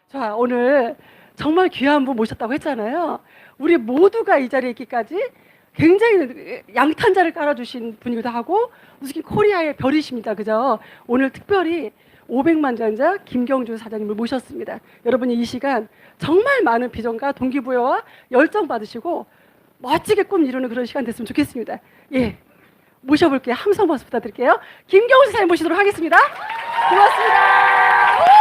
자, 오늘 정말 귀한 분 모셨다고 했잖아요. 우리 모두가 이 자리에 있기까지 굉장히 양탄자를 깔아주신 분이기도 하고 무슨 코리아의 별이십니다. 그죠? 오늘 특별히 500만 전자 김경주 사장님을 모셨습니다. 여러분이 이 시간 정말 많은 비전과 동기부여와 열정 받으시고 멋지게 꿈 이루는 그런 시간 됐으면 좋겠습니다. 예, 모셔볼게요. 함성 박수 부탁드릴게요. 김경주 사장님 모시도록 하겠습니다. 고맙습니다.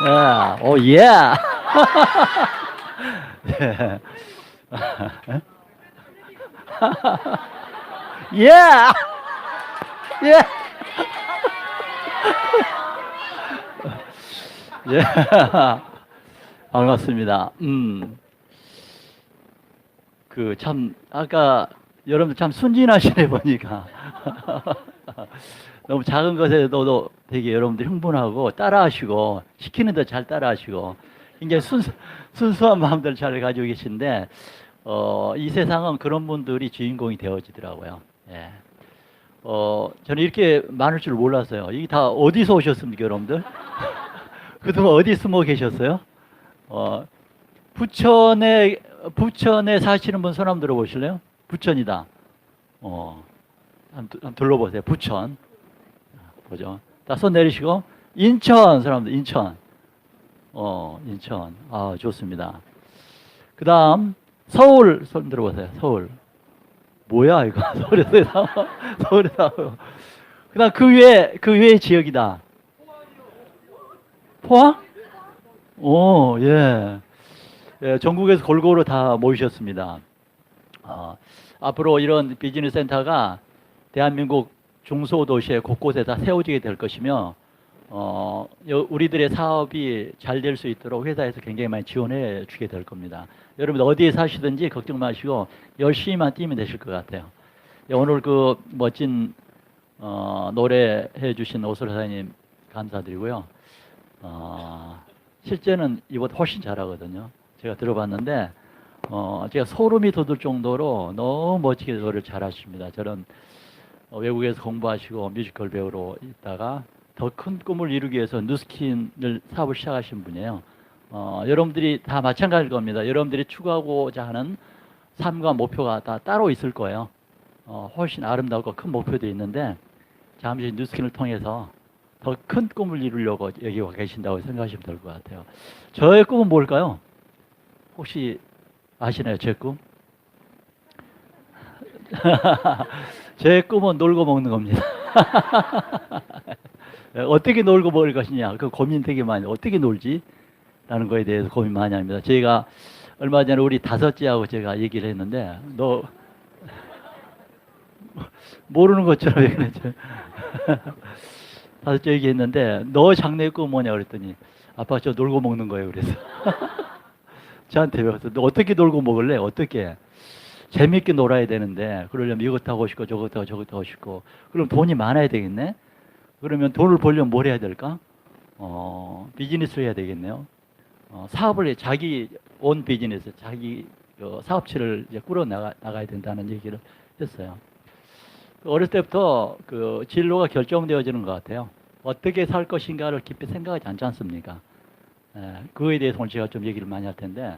야, 오, 예. 예. 예. 예. 반갑습니다. 참, 아까 여러분들 참 순진하시네 보니까. 너무 작은 것에도 되게 여러분들 흥분하고 따라하시고, 시키는데 잘 따라하시고, 굉장히 순수한 마음들 잘 가지고 계신데, 이 세상은 그런 분들이 주인공이 되어지더라고요. 예. 저는 이렇게 많을 줄 몰랐어요. 이게 다 어디서 오셨습니까, 여러분들? 그동안 어디 숨어 계셨어요? 부천에 사시는 분 손 한번 들어보실래요? 부천이다. 한번 둘러보세요. 부천. 보죠. 다 손 내리시고. 인천 사람들, 인천. 인천. 아, 좋습니다. 그 다음, 서울 손 들어보세요. 서울. 뭐야, 이거. 서울에서 나와. 서울에 나와. 그 다음, 그 외의 지역이다. 포항? 오, 예. 예, 전국에서 골고루 다 모이셨습니다. 앞으로 이런 비즈니스 센터가 대한민국 중소도시의 곳곳에 다 세워지게 될 것이며, 우리들의 사업이 잘 될 수 있도록 회사에서 굉장히 많이 지원해 주게 될 겁니다. 여러분 어디에 사시든지 걱정 마시고 열심히만 뛰면 되실 것 같아요. 예, 오늘 그 멋진 노래해 주신 오솔 사장님 감사드리고요. 실제는 이보다 훨씬 잘하거든요. 제가 들어봤는데, 제가 소름이 돋을 정도로 너무 멋지게 노래를 잘하십니다. 저는 외국에서 공부하시고 뮤지컬 배우로 있다가 더 큰 꿈을 이루기 위해서 뉴스킨을 사업을 시작하신 분이에요. 여러분들이 다 마찬가지일 겁니다. 여러분들이 추구하고자 하는 삶과 목표가 다 따로 있을 거예요. 훨씬 아름답고 큰 목표도 있는데 잠시 뉴스킨을 통해서 더 큰 꿈을 이루려고 여기 와 계신다고 생각하시면 될 것 같아요. 저의 꿈은 뭘까요? 혹시 아시나요? 제 꿈? 제 꿈은 놀고 먹는 겁니다. 어떻게 놀고 먹을 것이냐, 그 고민 되게 많이, 어떻게 놀지? 라는 거에 대해서 고민 많이 합니다. 저희가 얼마 전에 우리 다섯째하고 제가 얘기를 했는데, 너, 모르는 것처럼 얘기했죠. 다섯째 얘기했는데, 너 장래 꿈 뭐냐 그랬더니, 아빠 저 놀고 먹는 거예요. 그래서. 저한테 배웠어. 너 어떻게 놀고 먹을래? 어떻게? 재밌게 놀아야 되는데, 그러려면 이것도 하고 싶고, 저것도 하고 저것도 하고 싶고, 그럼 돈이 많아야 되겠네? 그러면 돈을 벌려면 뭘 해야 될까? 비즈니스를 해야 되겠네요. 사업을 자기 온 비즈니스, 자기 사업체를 이제 나가야 된다는 얘기를 했어요. 어렸을 때부터 그 진로가 결정되어지는 것 같아요. 어떻게 살 것인가를 깊이 생각하지 않지 않습니까? 그거에 대해서 오늘 제가 좀 얘기를 많이 할 텐데,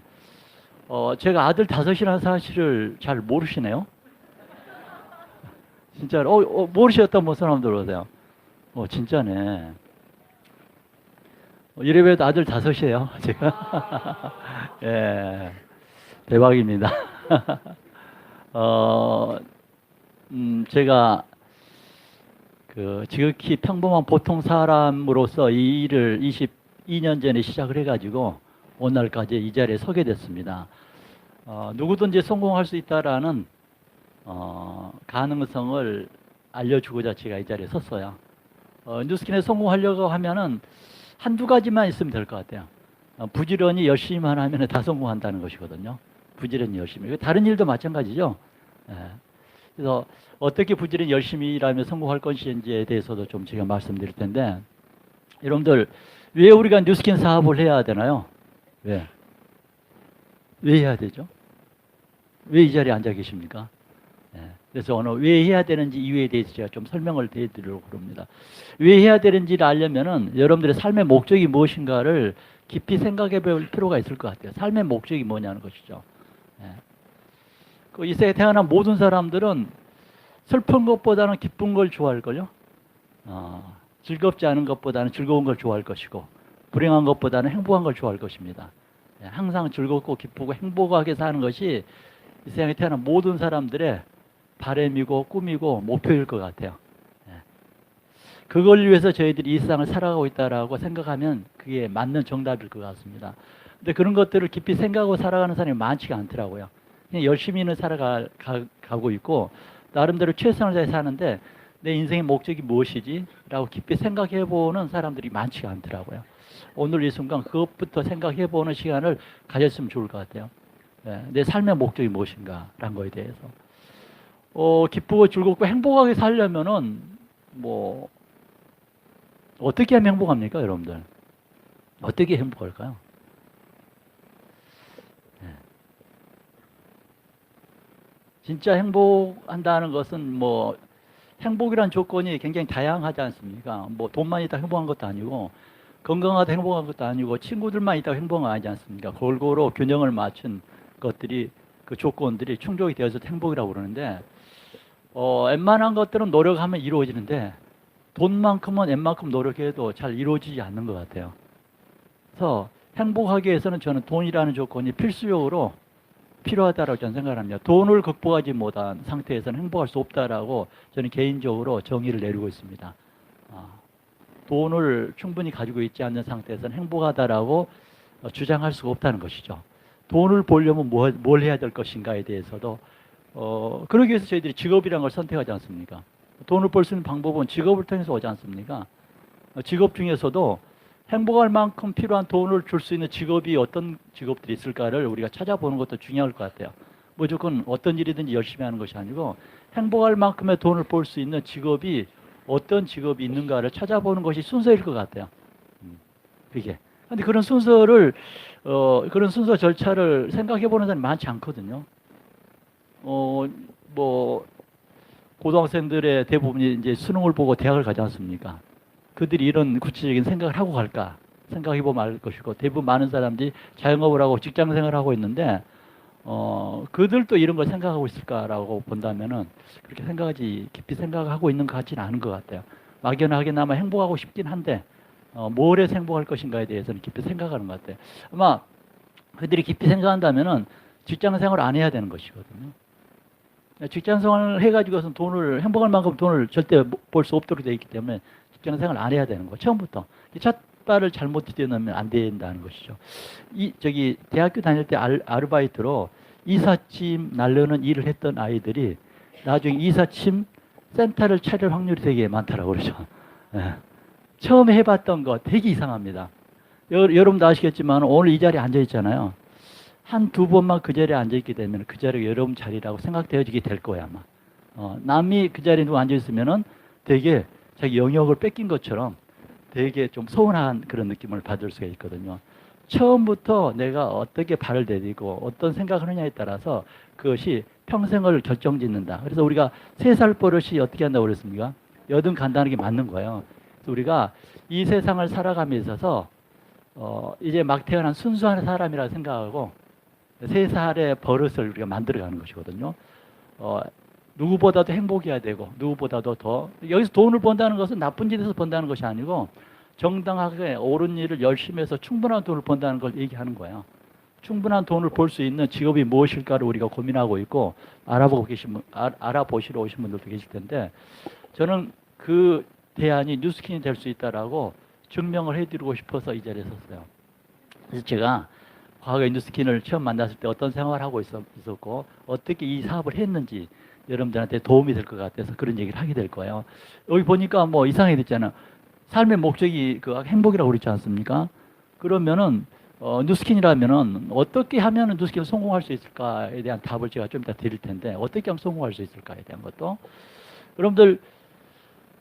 제가 아들 다섯이라는 사실을 잘 모르시네요. 진짜로, 모르셨던 뭐 사람 들어오세요. 진짜네. 이래봬도 아들 다섯이에요, 제가. 예, 대박입니다. 제가 지극히 평범한 보통 사람으로서 이 일을 22년 전에 시작을 해가지고 오늘까지 이 자리에 서게 됐습니다. 누구든지 성공할 수 있다라는 가능성을 알려주고자 제가 이 자리에 섰어요. 뉴스킨에 성공하려고 하면은 한두 가지만 있으면 될 것 같아요. 부지런히 열심히만 하면 다 성공한다는 것이거든요. 부지런히 열심히. 다른 일도 마찬가지죠. 예. 그래서 어떻게 부지런히 열심히 일하면 성공할 것인지에 대해서도 좀 제가 말씀드릴 텐데, 여러분들 왜 우리가 뉴스킨 사업을 해야 되나요? 왜 해야 되죠? 왜 이 자리에 앉아 계십니까? 예. 그래서 오늘 왜 해야 되는지 이유에 대해서 제가 좀 설명을 드리려고 합니다. 왜 해야 되는지를 알려면은 여러분들의 삶의 목적이 무엇인가를 깊이 생각해 볼 필요가 있을 것 같아요. 삶의 목적이 뭐냐는 것이죠. 예. 이 세상에 태어난 모든 사람들은 슬픈 것보다는 기쁜 걸 좋아할걸요. 즐겁지 않은 것보다는 즐거운 걸 좋아할 것이고, 불행한 것보다는 행복한 걸 좋아할 것입니다. 예, 항상 즐겁고 기쁘고 행복하게 사는 것이 이 세상에 태어난 모든 사람들의 바람이고 꿈이고 목표일 것 같아요. 예. 그걸 위해서 저희들이 이 세상을 살아가고 있다라고 생각하면 그게 맞는 정답일 것 같습니다. 근데 그런 것들을 깊이 생각하고 살아가는 사람이 많지가 않더라고요. 그냥 열심히는 살아가고 있고 나름대로 최선을 다해 사는데 내 인생의 목적이 무엇이지? 라고 깊이 생각해 보는 사람들이 많지가 않더라고요. 오늘 이 순간 그것부터 생각해 보는 시간을 가졌으면 좋을 것 같아요. 예, 내 삶의 목적이 무엇인가? 라는 거에 대해서. 기쁘고 즐겁고 행복하게 살려면은 뭐 어떻게 하면 행복합니까, 여러분들? 어떻게 행복할까요? 예. 진짜 행복한다는 것은 뭐 행복이란 조건이 굉장히 다양하지 않습니까? 뭐 돈만 있다 행복한 것도 아니고 건강하다 행복한 것도 아니고 친구들만 있다고 행복한 거 아니지 않습니까? 골고루 균형을 맞춘 것들이 그 조건들이 충족이 되어서 행복이라고 그러는데 웬만한 것들은 노력하면 이루어지는데 돈만큼은 웬만큼 노력해도 잘 이루어지지 않는 것 같아요. 그래서 행복하기 위해서는 저는 돈이라는 조건이 필수적으로 필요하다고 저는 생각합니다. 돈을 극복하지 못한 상태에서는 행복할 수 없다라고 저는 개인적으로 정의를 내리고 있습니다. 돈을 충분히 가지고 있지 않는 상태에서는 행복하다라고 주장할 수가 없다는 것이죠. 돈을 벌려면 뭘 해야 될 것인가에 대해서도 그러기 위해서 저희들이 직업이라는 걸 선택하지 않습니까? 돈을 벌 수 있는 방법은 직업을 통해서 오지 않습니까? 직업 중에서도 행복할 만큼 필요한 돈을 줄 수 있는 직업이 어떤 직업들이 있을까를 우리가 찾아보는 것도 중요할 것 같아요. 무조건 어떤 일이든지 열심히 하는 것이 아니고 행복할 만큼의 돈을 벌 수 있는 직업이 어떤 직업이 있는가를 찾아보는 것이 순서일 것 같아요. 그게. 근데 그런 순서를 그런 순서 절차를 생각해 보는 사람이 많지 않거든요. 뭐 고등학생들의 대부분이 이제 수능을 보고 대학을 가지 않습니까? 그들이 이런 구체적인 생각을 하고 갈까 생각해 보면 알 것이고 대부분 많은 사람들이 자영업을 하고 직장 생활을 하고 있는데 그들도 이런 걸 생각하고 있을까라고 본다면은 그렇게 깊이 생각하고 있는 것 같지는 않은 것 같아요. 막연하게나마 행복하고 싶긴 한데 뭘 해서 행복할 것인가에 대해서는 깊이 생각하는 것 같아요. 아마 그들이 깊이 생각한다면은 직장 생활을 안 해야 되는 것이거든요. 직장 생활을 해가지고서 돈을 행복할 만큼 돈을 절대 벌 수 없도록 되어 있기 때문에 직장 생활을 안 해야 되는 거예요. 처음부터 첫 발을 잘못 뛰어넘으면 안 된다는 것이죠. 대학교 다닐 때 아르바이트로 이삿짐 날르는 일을 했던 아이들이 나중에 이삿짐 센터를 차릴 확률이 되게 많다라고 그러죠. 예. 처음에 해봤던 거 되게 이상합니다. 여러분도 아시겠지만 오늘 이 자리에 앉아 있잖아요. 한두 번만 그 자리에 앉아 있게 되면 그 자리가 여러분 자리라고 생각되어지게 될 거야 아마. 남이 그 자리에 누가 앉아 있으면은 되게 자기 영역을 뺏긴 것처럼 되게 좀 서운한 그런 느낌을 받을 수가 있거든요. 처음부터 내가 어떻게 발을 내디고 어떤 생각을 하느냐에 따라서 그것이 평생을 결정짓는다. 그래서 우리가 3살 버릇이 어떻게 한다고 그랬습니까? 여든 간다는 게 맞는 거예요. 그래서 우리가 이 세상을 살아감에 있어서 이제 막 태어난 순수한 사람이라 생각하고 3살의 버릇을 우리가 만들어가는 것이거든요. 누구보다도 행복해야 되고 누구보다도 더 여기서 돈을 번다는 것은 나쁜 짓에서 번다는 것이 아니고 정당하게 옳은 일을 열심히 해서 충분한 돈을 번다는 걸 얘기하는 거예요. 충분한 돈을 벌 수 있는 직업이 무엇일까를 우리가 고민하고 있고 알아보시러 오신 분들도 계실 텐데 저는 그 대안이 뉴스킨이 될 수 있다라고 증명을 해드리고 싶어서 이 자리에 섰어요. 그래서 제가 과거에 뉴스킨을 처음 만났을 때 어떤 생활을 하고 있었고 어떻게 이 사업을 했는지 여러분들한테 도움이 될 것 같아서 그런 얘기를 하게 될 거예요. 여기 보니까 뭐 이상해졌잖아요. 삶의 목적이 그 행복이라고 그랬지 않습니까? 그러면은 뉴스킨이라면은 어떻게 하면은 뉴스킨을 성공할 수 있을까에 대한 답을 제가 좀 이따 드릴 텐데 어떻게 하면 성공할 수 있을까에 대한 것도 여러분들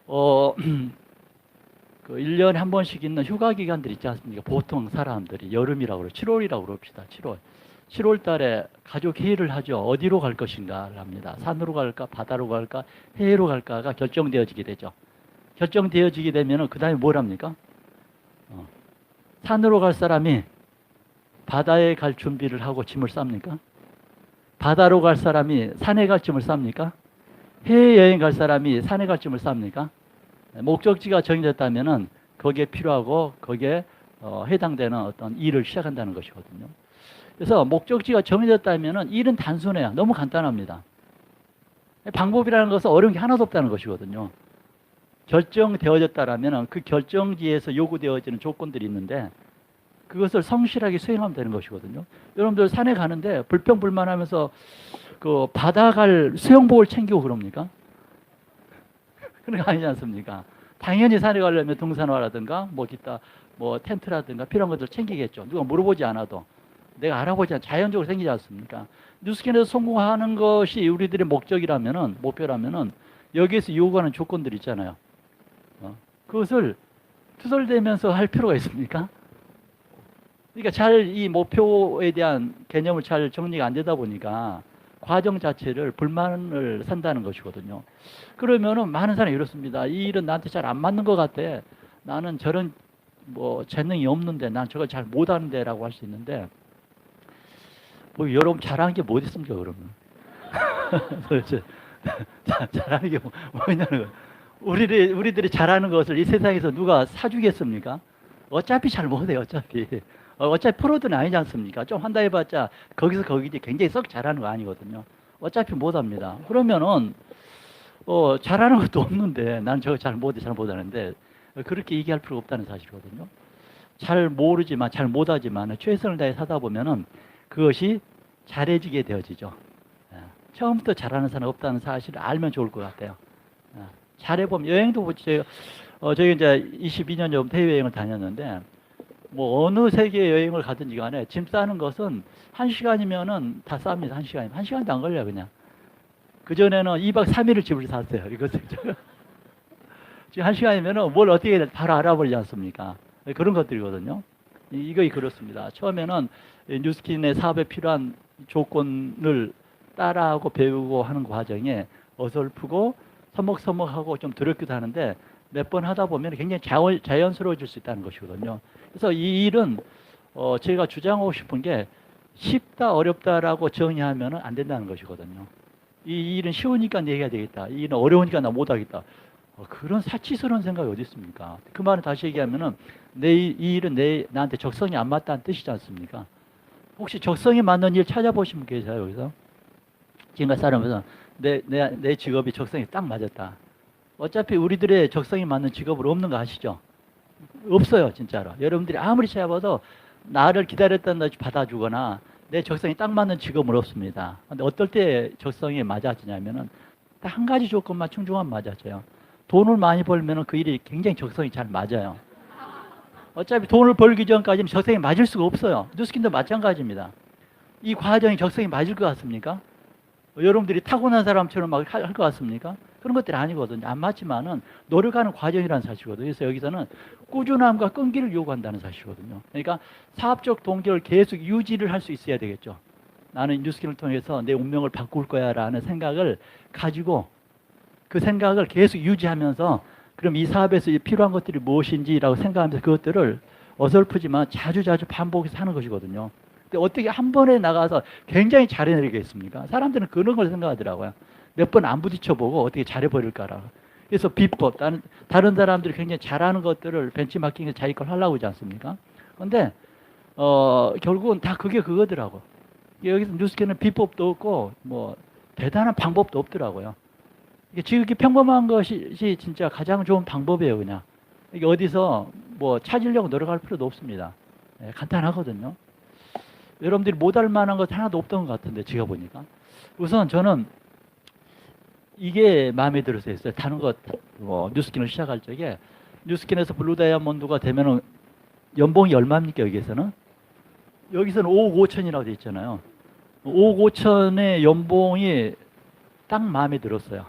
그 1년에 한 번씩 있는 휴가 기간들 있지 않습니까? 보통 사람들이 여름이라고 그래요. 7월이라고 그럽시다. 7월. 7월 달에 가족 회의를 하죠. 어디로 갈 것인가를 합니다. 산으로 갈까, 바다로 갈까, 해외로 갈까가 결정되어지게 되죠. 결정되어지게 되면 그 다음에 뭘 합니까? 산으로 갈 사람이 바다에 갈 준비를 하고 짐을 쌉니까? 바다로 갈 사람이 산에 갈 짐을 쌉니까? 해외여행 갈 사람이 산에 갈 짐을 쌉니까? 목적지가 정해졌다면은 거기에 필요하고 거기에 해당되는 어떤 일을 시작한다는 것이거든요. 그래서 목적지가 정해졌다면은 일은 단순해요. 너무 간단합니다. 방법이라는 것은 어려운 게 하나도 없다는 것이거든요. 결정되어졌다라면은 그 결정지에서 요구되어지는 조건들이 있는데 그것을 성실하게 수행하면 되는 것이거든요. 여러분들 산에 가는데 불평불만하면서 그 바다 갈 수영복을 챙기고 그럽니까? 그런 거 아니지 않습니까? 당연히 산에 가려면 등산화라든가 뭐 기타 뭐 텐트라든가 필요한 것들 챙기겠죠. 누가 물어보지 않아도 내가 알아보지 않아 자연적으로 생기지 않습니까? 뉴스킨에서 성공하는 것이 우리들의 목적이라면은 목표라면은 여기에서 요구하는 조건들이 있잖아요. 그것을 투덜대면서 할 필요가 있습니까? 그러니까 잘 이 목표에 대한 개념을 잘 정리가 안 되다 보니까 과정 자체를 불만을 산다는 것이거든요. 그러면은 많은 사람이 이렇습니다. 이 일은 나한테 잘 안 맞는 것 같아. 나는 저런 뭐 재능이 없는데 난 저걸 잘 못하는데라고 할 수 있는데 뭐 여러분 잘하는 게 뭐 있습니까 그러면? 도대체 잘하는 게 뭐냐는 거예요. 우리들이 잘하는 것을 이 세상에서 누가 사주겠습니까? 어차피 잘 못해요. 어차피 프로들은 아니지 않습니까? 좀 한다 해봤자 거기서 거기지 굉장히 썩 잘하는 거 아니거든요. 어차피 못합니다. 그러면은 잘하는 것도 없는데 난 저거 잘 못하는데 그렇게 얘기할 필요가 없다는 사실이거든요. 잘 모르지만 잘 못하지만 최선을 다해 사다 보면은 그것이 잘해지게 되어지죠. 처음부터 잘하는 사람 없다는 사실을 알면 좋을 것 같아요. 잘해보면 여행도 보세요. 저희 이제 22년 전부터 해외여행을 다녔는데 뭐 어느 세계 여행을 가든지 간에 짐 싸는 것은 1시간이면은 다 쌉니다. 1시간이면. 1시간도 안 걸려요, 그냥. 그전에는 2박 3일을 집을 샀어요. 이것을. 지금 1시간이면은 뭘 어떻게 해야 될지 바로 알아버리지 않습니까? 그런 것들이거든요. 이거 그렇습니다. 처음에는 뉴스킨의 사업에 필요한 조건을 따라하고 배우고 하는 과정에 어설프고 서먹서먹하고 좀 두렵기도 하는데 몇 번 하다 보면 굉장히 자연스러워질 수 있다는 것이거든요. 그래서 이 일은 제가 주장하고 싶은 게 쉽다 어렵다라고 정의하면 안 된다는 것이거든요. 이 일은 쉬우니까 내가 되겠다. 이 일은 어려우니까 나 못하겠다. 그런 사치스러운 생각이 어디 있습니까? 그 말을 다시 얘기하면은 이 일은 나한테 적성이 안 맞다는 뜻이지 않습니까? 혹시 적성이 맞는 일 찾아보신 분 계세요 여기서? 지금까지 살아면서 내 직업이 적성이 딱 맞았다. 어차피 우리들의 적성이 맞는 직업은 없는 거 아시죠? 없어요, 진짜로. 여러분들이 아무리 찾아봐도 나를 기다렸다는 듯이 받아주거나 내 적성이 딱 맞는 직업은 없습니다. 근데 어떨 때 적성이 맞아지냐면은 딱 한 가지 조건만 충족하면 맞아져요. 돈을 많이 벌면은 그 일이 굉장히 적성이 잘 맞아요. 어차피 돈을 벌기 전까지는 적성이 맞을 수가 없어요. 뉴스킨도 마찬가지입니다. 이 과정이 적성이 맞을 것 같습니까? 여러분들이 타고난 사람처럼 막 할 것 같습니까? 그런 것들이 아니거든요. 안 맞지만은 노력하는 과정이라는 사실이거든요. 그래서 여기서는 꾸준함과 끈기를 요구한다는 사실이거든요. 그러니까 사업적 동기를 계속 유지를 할 수 있어야 되겠죠. 나는 뉴스킨을 통해서 내 운명을 바꿀 거야 라는 생각을 가지고 그 생각을 계속 유지하면서 그럼 이 사업에서 필요한 것들이 무엇인지라고 생각하면서 그것들을 어설프지만 자주자주 반복해서 하는 것이거든요. 근데 어떻게 한 번에 나가서 굉장히 잘해내리겠습니까? 사람들은 그런 걸 생각하더라고요. 몇 번 안 부딪혀보고 어떻게 잘해버릴까라. 그래서 비법, 다른 사람들이 굉장히 잘하는 것들을 벤치마킹해서 자기 걸 하려고 하지 않습니까? 근데 결국은 다 그거더라고. 여기서 뉴스킨은 비법도 없고 뭐 대단한 방법도 없더라고요. 이게 지극히 평범한 것이 진짜 가장 좋은 방법이에요, 그냥. 이게 어디서 뭐 찾으려고 노력할 필요도 없습니다. 간단하거든요. 여러분들이 못할 만한 것 하나도 없던 것 같은데, 제가 보니까. 우선 저는 이게 마음에 들어서 했어요. 다른 것, 뉴스킨을 시작할 적에, 뉴스킨에서 블루 다이아몬드가 되면은 연봉이 얼마입니까, 여기에서는? 여기서는 5억 5천이라고 되어 있잖아요. 5억 5천의 연봉이 딱 마음에 들었어요.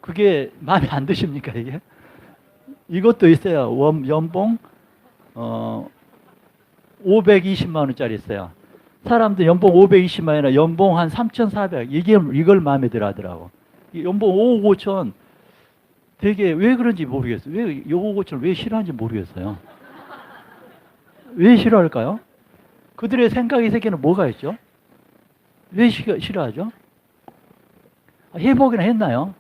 그게 마음에 안 드십니까, 이게? 이것도 있어요. 연봉, 520만 원짜리 있어요. 사람들 연봉 520만 원이나 연봉 한 3,400 이걸 마음에 들어 하더라고. 이 연봉 5억 5천 되게 왜 그런지 모르겠어요. 왜 5억 5천을 왜 싫어하는지 모르겠어요. 왜 싫어할까요? 그들의 생각의 세계는 뭐가 있죠? 왜 싫어하죠? 해보기는 했나요?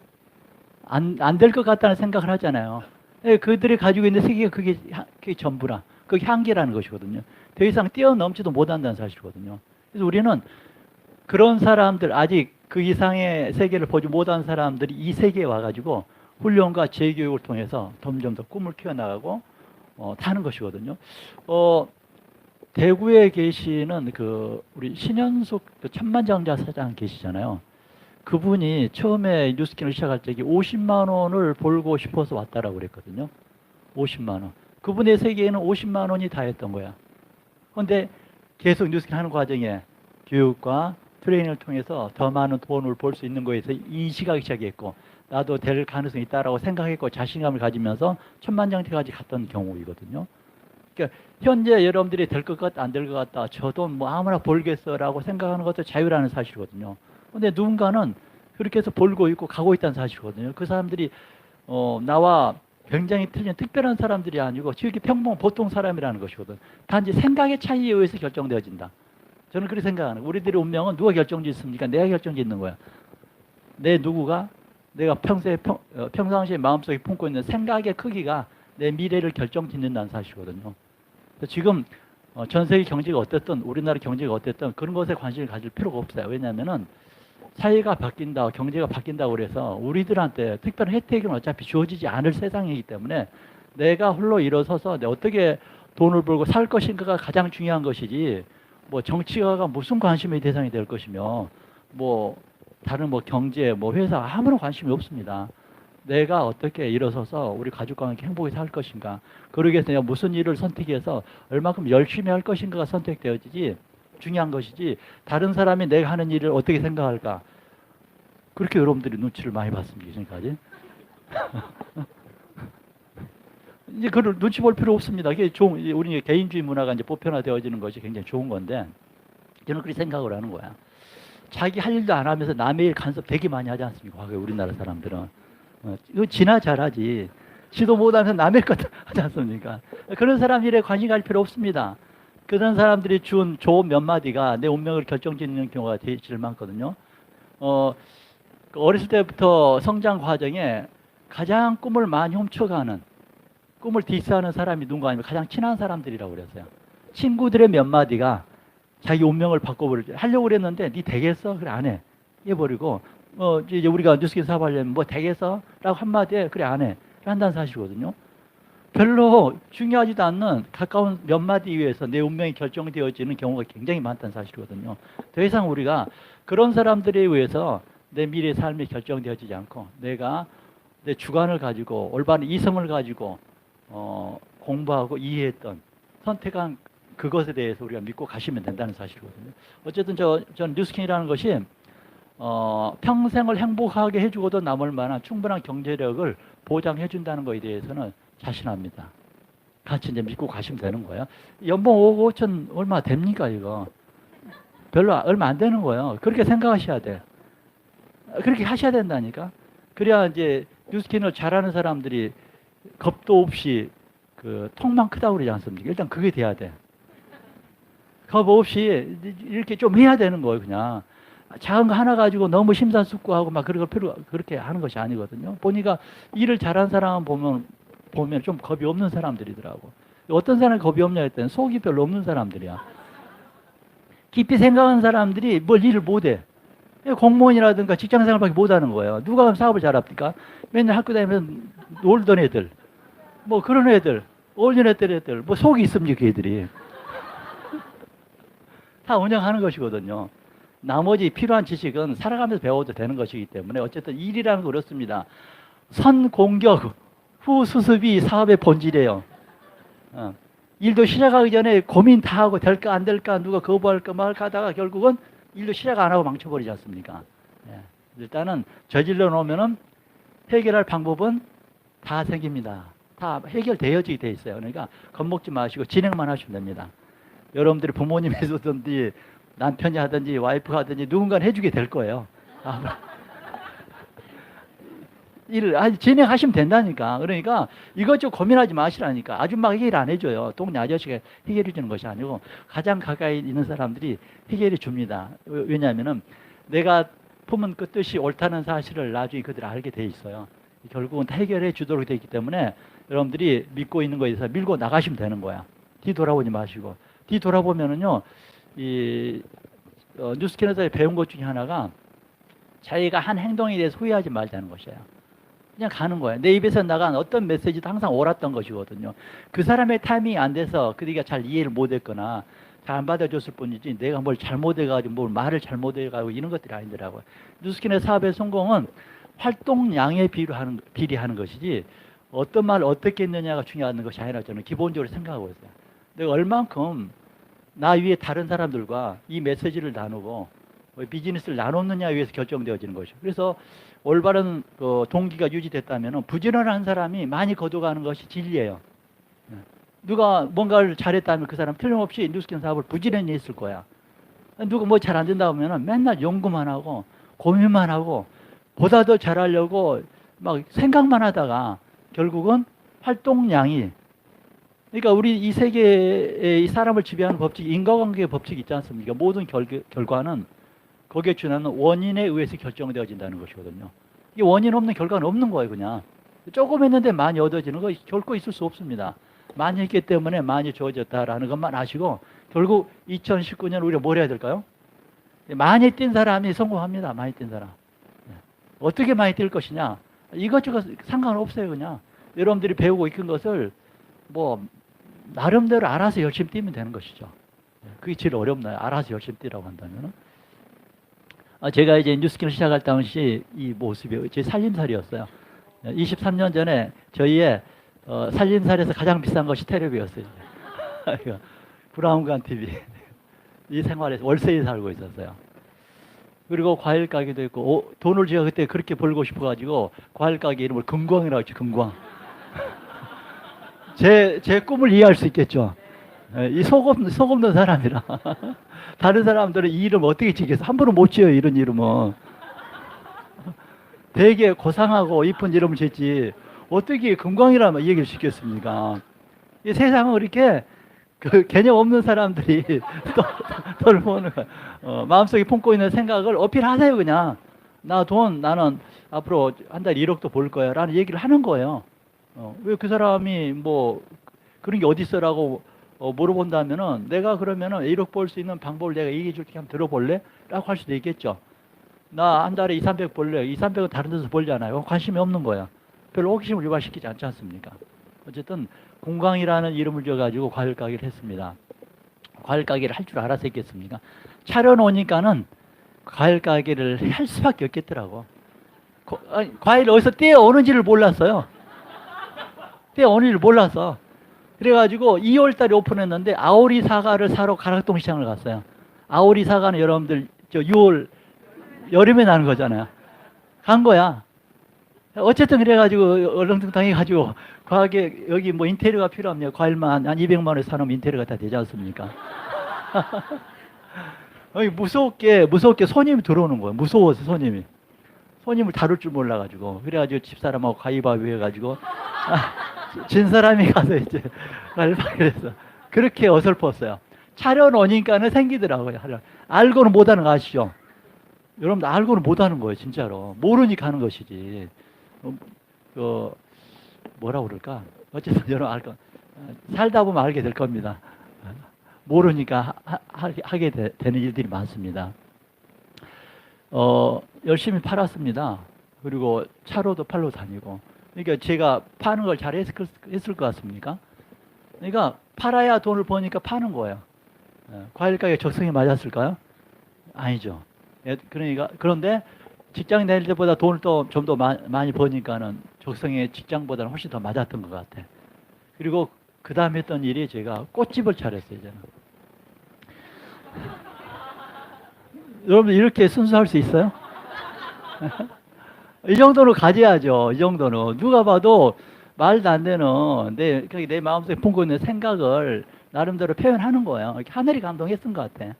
안 될 것 같다는 생각을 하잖아요. 예, 그들이 가지고 있는 세계가 그게 전부라. 그게 한계라는 것이거든요. 더 이상 뛰어넘지도 못한다는 사실이거든요. 그래서 우리는 그런 사람들, 아직 그 이상의 세계를 보지 못한 사람들이 이 세계에 와가지고 훈련과 재교육을 통해서 점점 더 꿈을 키워나가고 타는 것이거든요. 대구에 계시는 우리 신현숙 천만장자 사장 계시잖아요. 그분이 처음에 뉴스킨을 시작할 때 50만 원을 벌고 싶어서 왔다라고 그랬거든요. 50만 원. 그분의 세계에는 50만 원이 다였던 거야. 그런데 계속 뉴스킨 하는 과정에 교육과 트레이닝을 통해서 더 많은 돈을 벌 수 있는 거에서 인식하기 시작했고, 나도 될 가능성이 있다라고 생각했고 자신감을 가지면서 천만장자까지 갔던 경우이거든요. 그러니까 현재 여러분들이 될 것 같다, 안 될 것 같다, 저 돈 뭐 아무나 벌겠어라고 생각하는 것도 자유라는 사실이거든요. 근데 누군가는 그렇게 해서 벌고 있고 가고 있다는 사실이거든요. 그 사람들이 나와 굉장히 틀린 특별한 사람들이 아니고 지극히 평범한 보통 사람이라는 것이거든. 단지 생각의 차이에 의해서 결정되어진다. 저는 그렇게 생각하는 거예요. 우리들의 운명은 누가 결정짓습니까? 내가 결정짓는 거야. 내가 평상시에 마음속에 품고 있는 생각의 크기가 내 미래를 결정짓는다는 사실이거든요. 지금 전 세계 경제가 어땠든 우리나라 경제가 어땠든 그런 것에 관심을 가질 필요가 없어요. 왜냐하면은 사회가 바뀐다, 경제가 바뀐다고 그래서 우리들한테 특별한 혜택은 어차피 주어지지 않을 세상이기 때문에 내가 홀로 일어서서 어떻게 돈을 벌고 살 것인가가 가장 중요한 것이지, 뭐 정치가가 무슨 관심의 대상이 될 것이며, 뭐 다른 뭐 경제, 뭐 회사 아무런 관심이 없습니다. 내가 어떻게 일어서서 우리 가족과 함께 행복히 살 것인가, 그러기 위해서 내가 무슨 일을 선택해서 얼마큼 열심히 할 것인가가 선택되어지지, 중요한 것이지 다른 사람이 내가 하는 일을 어떻게 생각할까, 그렇게 여러분들이 눈치를 많이 봤습니다. 지금까지. 이제 그걸 눈치 볼 필요 없습니다. 이게 우리 개인주의 문화가 이제 보편화되어지는 것이 굉장히 좋은 건데, 저는 그렇게 생각을 하는 거야. 자기 할 일도 안 하면서 남의 일 간섭 되게 많이 하지 않습니까? 과거에 우리나라 사람들은. 이거 지나 잘하지. 지도 못하면서 남의 것 하지 않습니까? 그런 사람 일에 관심 갈 필요 없습니다. 그런 사람들이 준 조언 몇 마디가 내 운명을 결정짓는 경우가 제일 많거든요. 어렸을 때부터 성장 과정에 가장 꿈을 많이 훔쳐가는, 꿈을 디스하는 사람이 누군가 아니면 가장 친한 사람들이라고 그랬어요. 친구들의 몇 마디가 자기 운명을 하려고 그랬는데 니 되겠어? 그래 안 해. 해버리고 이제 우리가 뉴스킨 사업하려면 뭐 되겠어? 라고 한마디에 그래 안 해. 한다는 사실이거든요. 별로 중요하지도 않는 가까운 몇 마디 위에서 내 운명이 결정되어지는 경우가 굉장히 많다는 사실이거든요. 더 이상 우리가 그런 사람들에 의해서 내 미래의 삶이 결정되어지지 않고 내가 내 주관을 가지고 올바른 이성을 가지고 공부하고 이해했던, 선택한 그것에 대해서 우리가 믿고 가시면 된다는 사실이거든요. 어쨌든 전 뉴스킨이라는 것이 평생을 행복하게 해주고도 남을 만한 충분한 경제력을 보장해 준다는 것에 대해서는 자신합니다. 같이 이제 믿고 가시면 되는 거예요. 연봉 5억 5천 얼마 됩니까 이거? 별로 얼마 안 되는 거예요. 그렇게 생각하셔야 돼. 그렇게 하셔야 된다니까. 그래야 이제 뉴스킨을 잘하는 사람들이 겁도 없이 통만 크다고 그러지 않습니까? 일단 그게 돼야 돼. 겁 없이 이렇게 좀 해야 되는 거예요, 그냥. 작은 거 하나 가지고 너무 심사숙고하고 막 그렇게 하는 것이 아니거든요. 보니까 일을 잘하는 사람 보면 좀 겁이 없는 사람들이더라고. 어떤 사람이 겁이 없냐 했더니 속이 별로 없는 사람들이야. 깊이 생각하는 사람들이 뭘 일을 못해. 공무원이라든가 직장생활밖에 못하는 거예요. 누가 사업을 잘합니까? 맨날 학교 다니면서 놀던 애들, 뭐 그런 애들, 어린애들 애들, 뭐 속이 있습니까, 그 애들이. 다 운영하는 것이거든요. 나머지 필요한 지식은 살아가면서 배워도 되는 것이기 때문에 어쨌든 일이라는 거 그렇습니다. 선공격, 후수습이 사업의 본질이에요. 일도 시작하기 전에 고민 다 하고 될까 안 될까, 누가 거부할까 말까 하다가 결국은 일도 시작 안 하고 망쳐버리지 않습니까? 일단은 저질러 놓으면은 해결할 방법은 다 생깁니다. 다 해결되어지게 돼 있어요. 그러니까 겁먹지 마시고 진행만 하시면 됩니다. 여러분들이 부모님이 해주든지 남편이 하든지 와이프가 하든지 누군가는 해주게 될 거예요. 일을 진행하시면 된다니까. 그러니까 이것저것 고민하지 마시라니까. 아줌마가 해결 안 해줘요. 동네 아저씨가 해결해 주는 것이 아니고 가장 가까이 있는 사람들이 해결해 줍니다. 왜냐하면은 내가 품은 그 뜻이 옳다는 사실을 나중에 그들이 알게 돼 있어요. 결국은 다 해결해 주도록 되어 있기 때문에 여러분들이 믿고 있는 거에 대해서 밀고 나가시면 되는 거야. 뒤돌아보지 마시고. 뒤돌아보면은요, 뉴스캐너에서 배운 것 중에 하나가 자기가 한 행동에 대해서 후회하지 말자는 것이에요. 그냥 가는 거예요. 내 입에서 나간 어떤 메시지도 항상 옳았던 것이거든요. 그 사람의 타이밍이 안 돼서 그가 잘 이해를 못했거나 잘 안 받아줬을 뿐이지 내가 뭘 잘못해가지고 뭘 말을 잘못해가지고 이런 것들이 아니더라고요. 뉴스캐너 사업의 성공은 활동량에 비례하는 것이지 어떤 말 어떻게 했느냐가 중요한 것이 아니라 저는 기본적으로 생각하고 있어요. 내가 얼만큼 나 위에 다른 사람들과 이 메시지를 나누고 비즈니스를 나눴느냐에 의해서 결정되어지는 것이죠. 그래서 올바른 동기가 유지됐다면 부지런한 사람이 많이 거둬가는 것이 진리예요. 누가 뭔가를 잘했다면 그 사람 틀림없이 뉴스캐너 사업을 부지런히 했을 거야. 누가 뭐 잘 안 된다 하면 맨날 연구만 하고 고민만 하고 보다 더 잘하려고 막 생각만 하다가 결국은 활동량이, 그러니까 우리 이 세계의 이 사람을 지배하는 법칙, 인과관계의 법칙이 있지 않습니까? 모든 결과는 거기에 준하는 원인에 의해서 결정되어진다는 것이거든요. 이게 원인 없는 결과는 없는 거예요, 그냥. 조금 했는데 많이 얻어지는 거 결코 있을 수 없습니다. 많이 했기 때문에 많이 주어졌다라는 것만 아시고 결국 2019년 우리가 뭘 해야 될까요? 많이 뛴 사람이 성공합니다. 많이 뛴 사람. 어떻게 많이 뛸 것이냐? 이것저것 상관없어요, 그냥. 여러분들이 배우고 익힌 것을 뭐 나름대로 알아서 열심히 뛰면 되는 것이죠. 그게 제일 어렵나요? 알아서 열심히 뛰라고 한다면. 제가 이제 뉴스캐너 시작할 당시 이 모습이 제 살림살이었어요. 23년 전에 저희의 살림살에서 가장 비싼 것이 텔레비였어요. 브라운관 TV. 이 생활에서 월세에 살고 있었어요. 그리고 과일 가게도 있고 돈을 제가 그때 그렇게 벌고 싶어가지고 과일 가게 이름을 금광이라고 했죠. 금광. 제 꿈을 이해할 수 있겠죠. 이 속 없는 사람이라. 다른 사람들은 이 이름 어떻게 지겠어? 함부로 못 지어요, 이런 이름은. 되게 고상하고 이쁜 이름을 짓지. 어떻게 금광이라면 얘기를 시켰습니까? 이 세상은 그렇게 그 개념 없는 사람들이 돈을 버는 거야. 마음속에 품고 있는 생각을 어필하세요, 그냥. 나는 앞으로 한 달에 1억도 벌 거야. 라는 얘기를 하는 거예요. 왜 그 사람이 뭐 그런 게 어디 있어라고 물어본다면은 내가 그러면은 1억 벌 수 있는 방법을 내가 얘기해 줄게 한번 들어볼래? 라고 할 수도 있겠죠. 나 한 달에 2, 300 벌래. 2, 300은 다른 데서 벌잖아요. 관심이 없는 거야. 별로 호기심을 유발시키지 않지 않습니까? 어쨌든 공광이라는 이름을 줘가지고 과일 가게를 했습니다. 과일 가게를 할 줄 알아서 했겠습니까? 차려놓으니까는 과일 가게를 할 수밖에 없겠더라고. 과일 어디서 떼어오는지를 몰랐어요. 떼어오는지를 몰랐어. 그래가지고 2월 달에 오픈했는데 아오리 사과를 사러 가락동 시장을 갔어요. 아오리 사과는 여러분들 저 6월 여름에 나는 거잖아요. 간 거야. 어쨌든 그래가지고 얼렁뚱땅 해가지고 과하게 여기 뭐 인테리어가 필요합니다. 과일만 한 200만 원에 사놓으면 인테리어가 다 되지 않습니까? 무섭게 손님이 들어오는 거예요. 무서워서 손님을 다룰 줄 몰라가지고 그래가지고 집사람하고 가위바위보 해가지고 진 사람이 가서 이제 가위바위보 해서 그렇게 어설펐어요. 차려놓으니까는 생기더라고요. 알고는 못하는 거 아시죠? 여러분들 알고는 못하는 거예요, 진짜로. 모르니까 하는 것이지. 뭐라고 그럴까? 어쨌든 여러분 알 거. 살다 보면 알게 될 겁니다. 모르니까 하게 되는 일들이 많습니다. 열심히 팔았습니다. 그리고 차로도 팔러 다니고. 그러니까 제가 파는 걸 잘했을 것 같습니까? 그러니까 팔아야 돈을 버니까 파는 거예요. 과일 가게 적성에 맞았을까요? 아니죠. 그러니까 그런데 직장 다닐 때보다 돈을 또 좀 더 많이 버니까는 적성에 직장보다는 훨씬 더 맞았던 것 같아. 그리고 그 다음에 했던 일이 제가 꽃집을 차렸어요, 저는. 여러분 이렇게 순수할 수 있어요? 이 정도는 가져야죠. 이 정도는 누가 봐도 말도 안 되는 내 마음속에 품고 있는 생각을 나름대로 표현하는 거예요. 이렇게 하늘이 감동했던 것 같아.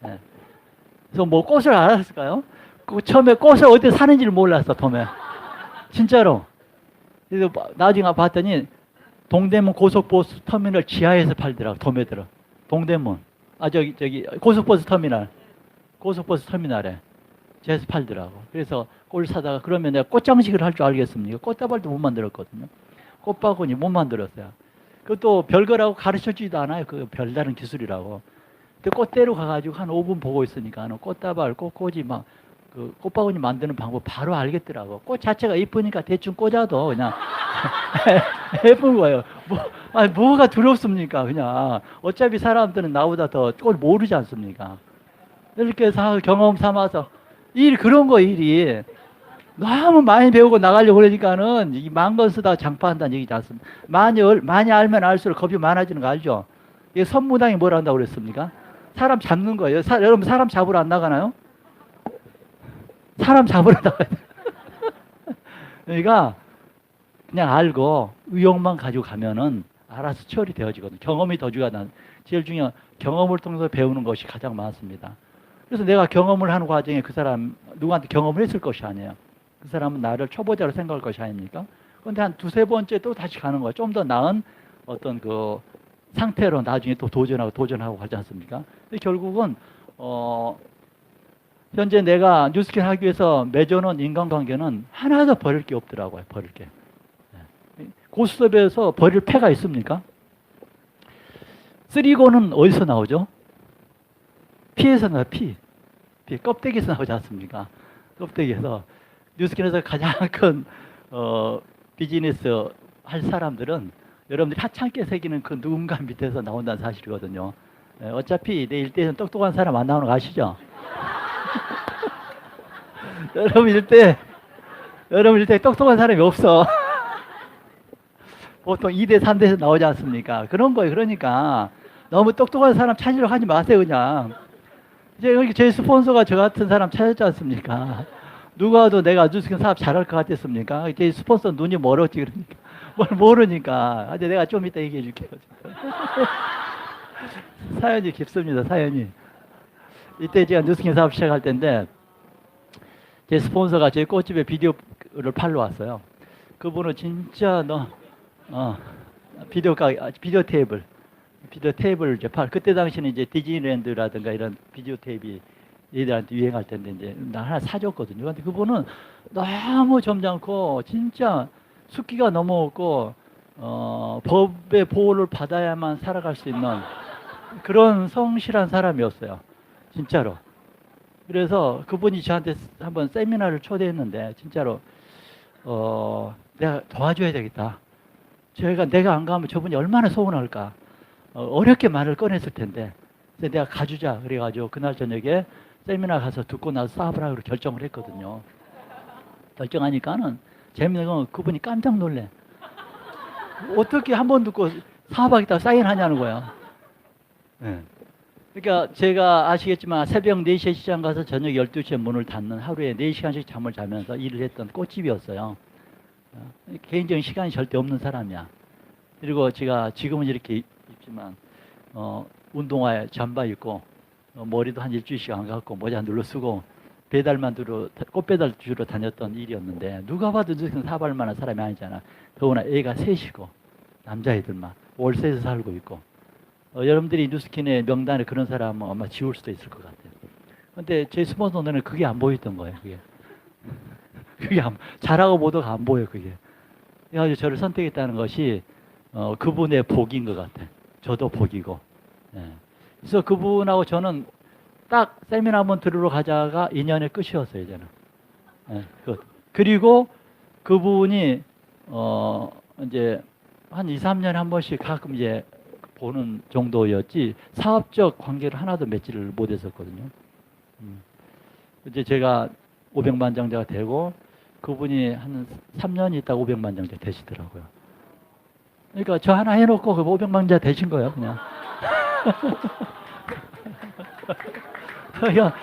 예. 그래서 뭐 꽃을 알았을까요? 그 처음에 꽃을 어디 사는지를 몰랐어, 처음에. 진짜로. 그래서 나중에 봤더니 동대문 고속버스 터미널 지하에서 팔더라고, 도매들어. 동대문. 저기 고속버스 터미널. 고속버스 터미널에 지하에서 팔더라고. 그래서 꽃을 사다가 그러면 내가 꽃장식을 할 줄 알겠습니까? 꽃다발도 못 만들었거든요. 꽃바구니 못 만들었어요. 그것도 별거라고 가르쳐 주지도 않아요. 그 별다른 기술이라고. 근데 꽃대로 가가지고 한 5분 보고 있으니까 꽃다발, 꽃꽂이 막 그 꽃바구니 만드는 방법 바로 알겠더라고. 꽃 자체가 이쁘니까 대충 꽂아도 그냥 예쁜 거예요. 뭐가 두렵습니까? 그냥 어차피 사람들은 나보다 더 꽃 모르지 않습니까? 이렇게 해서 경험 삼아서 그런 거 일이 너무 많이 배우고 나가려고 그러니까는 이 만권 쓰다가 장파한다는 얘기지 않습니까? 많이 알면 알수록 겁이 많아지는 거 알죠? 이게 선무당이 뭐라 한다고 그랬습니까? 사람 잡는 거예요. 여러분 사람 잡으러 안 나가나요? 사람 잡으러 나가요. 그러니까 그냥 알고 의욕만 가지고 가면은 알아서 처리되어지거든요. 경험이 더 중요하다. 제일 중요한 경험을 통해서 배우는 것이 가장 많습니다. 그래서 내가 경험을 하는 과정에 그 사람 누구한테 경험을 했을 것이 아니에요. 그 사람은 나를 초보자로 생각할 것이 아닙니까? 그런데 한 두세 번째 또 다시 가는 거예요. 좀 더 나은 어떤 그 상태로 나중에 또 도전하고 가지 않습니까? 근데 결국은 현재 내가 뉴스킨 하기 위해서 맺어놓은 인간관계는 하나도 버릴 게 없더라고요. 버릴 게. 고수섭에서 버릴 패가 있습니까? 쓰리고는 어디서 나오죠? 피에서 나와요. 피. 껍데기에서 나오지 않습니까? 껍데기에서. 뉴스킨에서 가장 큰 비즈니스 할 사람들은 여러분들이 하찮게 새기는 그 누군가 밑에서 나온다는 사실이거든요. 어차피 내 일대에서는 똑똑한 사람 안 나오는 거 아시죠? 여러분 일대 똑똑한 사람이 없어. 보통 2대, 3대에서 나오지 않습니까? 그런 거예요. 그러니까 너무 똑똑한 사람 찾으려고 하지 마세요, 그냥. 이제 여기 제 스폰서가 저 같은 사람 찾았지 않습니까? 누가 와도 내가 뉴스킨 사업 잘할 것 같았습니까? 제 스폰서 눈이 멀었지, 그러니까. 뭘 모르니까. 근데 내가 좀 이따 얘기해 줄게요. 사연이 깊습니다, 사연이. 이때 제가 뉴스킨 사업 시작할 때인데, 제 스폰서가 제 꽃집에 비디오를 팔러 왔어요. 그분은 진짜 비디오 테이블 이제 그때 당시는 이제 디즈니랜드라든가 이런 비디오 테이프이 얘들한테 유행할 텐데 이제 나 하나 사줬거든요. 근데 그분은 너무 점잖고 진짜 숙기가 너무 없고 법의 보호를 받아야만 살아갈 수 있는 그런 성실한 사람이었어요. 진짜로. 그래서 그분이 저한테 한번 세미나를 초대했는데 진짜로 내가 도와줘야 되겠다. 내가 안 가면 저분이 얼마나 서운할까. 어렵게 말을 꺼냈을 텐데. 그래서 내가 가주자. 그래가지고 그날 저녁에 세미나 가서 듣고 나서 사업을 하기로 결정을 했거든요. 결정하니까는 재밌는 건 그분이 깜짝 놀래. 어떻게 한 번 듣고 사업하겠다고 사인하냐는 거야. 네. 그러니까 제가 아시겠지만 새벽 4시에 시장 가서 저녁 12시에 문을 닫는 하루에 4시간씩 잠을 자면서 일을 했던 꽃집이었어요. 개인적인 시간이 절대 없는 사람이야. 그리고 제가 지금은 이렇게 입지만 운동화에 잠바 입고 머리도 한 일주일씩 안 감고 모자 눌러 쓰고 꽃배달 주러 다녔던 일이었는데 누가 봐도 뉴스킨 사업할 만한 사람이 아니잖아. 더구나 애가 셋이고 남자애들만 월세에서 살고 있고 여러분들이 뉴스킨의 명단에 그런 사람은 아마 지울 수도 있을 것 같아요. 근데 제 스폰서 눈에는 그게 안 보였던 거예요. 그게 잘하고 보도가 안 보여. 그게. 그래가지고 저를 선택했다는 것이 그분의 복인 것 같아. 저도 복이고. 예. 그래서 그분하고 저는 딱 세미나 한번 들으러 가자가 인연의 끝이었어요. 이제는. 예. 그리고 그분이 이제 한 2, 3년에 한 번씩 가끔 이제 보는 정도였지 사업적 관계를 하나도 맺지를 못했었거든요. 이제 제가 500만 장자가 되고 그분이 한 3년 있다가 500만 장자 되시더라고요. 그러니까 저 하나 해놓고 그 500만 장 되신 거예요, 그냥. 그냥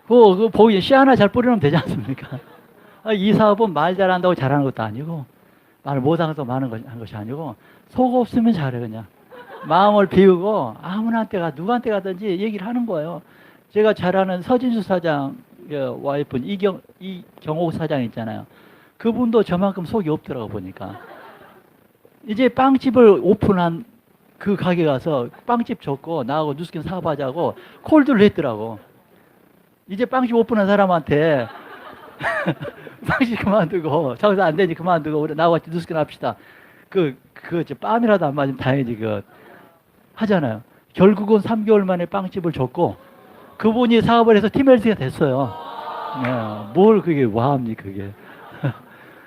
그 보기 씨 하나 잘 뿌리면 되지 않습니까? 이 사업은 말 잘한다고 잘하는 것도 아니고 말 못하는 것도 한 것이 아니고 속 없으면 잘해 그냥. 마음을 비우고 아무한테 누구한테 가든지 얘기를 하는 거예요. 제가 잘 아는 서진수 사장 와이프는 이경옥 사장 있잖아요. 그분도 저만큼 속이 없더라고 보니까. 이제 빵집을 오픈한 그 가게 가서 빵집 줬고 나하고 누스킨 사업하자고 콜드를 했더라고. 이제 빵집 오픈한 사람한테 빵집 그만두고 장사 안 되니 그만두고 우리 나하고 같이 누스킨 합시다. 빰이라도 안 맞으면 다행이지 하잖아요. 결국은 3개월 만에 빵집을 줬고 그분이 사업을 해서 팀헬스가 됐어요. 뭘 그게 와합니까 그게.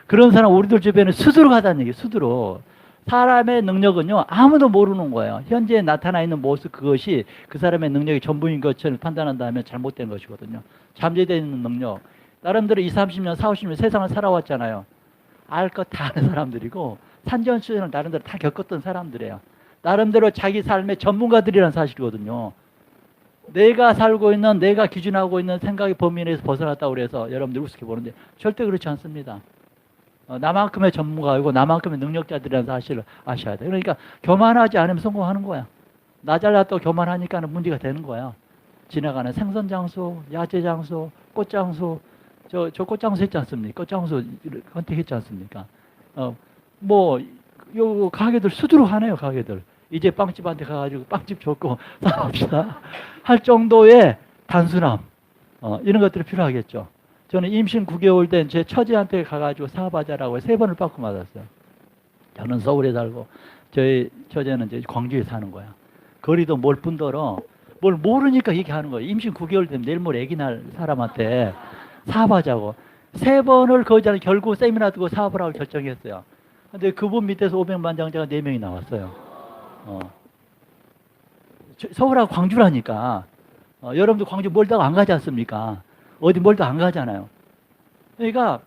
그런 사람 우리들 주변에 수두룩 하다는 얘기예요. 수두룩. 사람의 능력은요 아무도 모르는 거예요. 현재 나타나 있는 모습 그것이 그 사람의 능력이 전부인 것처럼 판단한다면 잘못된 것이거든요. 잠재되어 있는 능력. 나름대로 20, 30년, 40, 50년 세상을 살아왔잖아요. 알 것 다 아는 사람들이고 산전수전을 나름대로 다 겪었던 사람들이에요. 나름대로 자기 삶의 전문가들이라는 사실이거든요. 내가 살고 있는, 내가 기준하고 있는 생각의 범위 내에서 벗어났다고 그래서 여러분들 우습게 보는데 절대 그렇지 않습니다. 나만큼의 전문가이고 나만큼의 능력자들이라는 사실을 아셔야 돼요. 그러니까 교만하지 않으면 성공하는 거야. 나 잘났다고 교만하니까 문제가 되는 거야. 지나가는 생선장소, 야채장소, 꽃장소, 저 꽃장소 했지 않습니까? 꽃장소 선택했지 않습니까? 요 가게들 수두룩 하네요, 가게들. 이제 빵집한테 가가지고 빵집 줬고 사합시다 할 정도의 단순함, 이런 것들이 필요하겠죠. 저는 임신 9개월 된 제 처제한테 가가지고 사업하자라고 3번을 빠꾸 맞았어요. 저는 서울에 살고 저희 처제는 이제 광주에 사는 거야. 거리도 멀 뿐더러 뭘 모르니까 얘기하는 거예요. 임신 9개월 되면 내일 모레 아기 날 사람한테 사업하자고 3번을 거기다 결국 세미나 두고 사업을 하고 결정했어요. 근데 그분 밑에서 500만장자가 4명이 나왔어요. 서울하고 광주라니까. 여러분도 광주 멀다고 안 가지 않습니까? 어디 멀다 안 가잖아요. 그러니까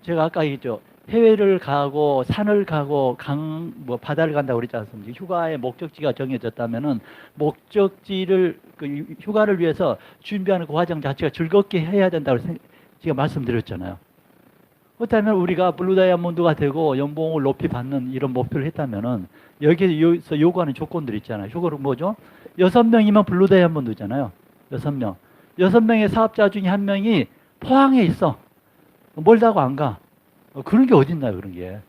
제가 아까 얘기했죠. 해외를 가고 산을 가고 바다를 간다고 그랬지 않습니까? 휴가의 목적지가 정해졌다면은 목적지를 휴가를 위해서 준비하는 그 과정 자체가 즐겁게 해야 된다고 제가 말씀드렸잖아요. 그렇다면 우리가 블루 다이아몬드가 되고 연봉을 높이 받는 이런 목표를 했다면은 여기서 요구하는 조건들이 있잖아요. 요거는 뭐죠? 6명이면 블루 다이아몬드잖아요. 6명. 6명의 사업자 중에 1명이 포항에 있어. 멀다고 안 가. 그런 게 어딨나요, 그런 게.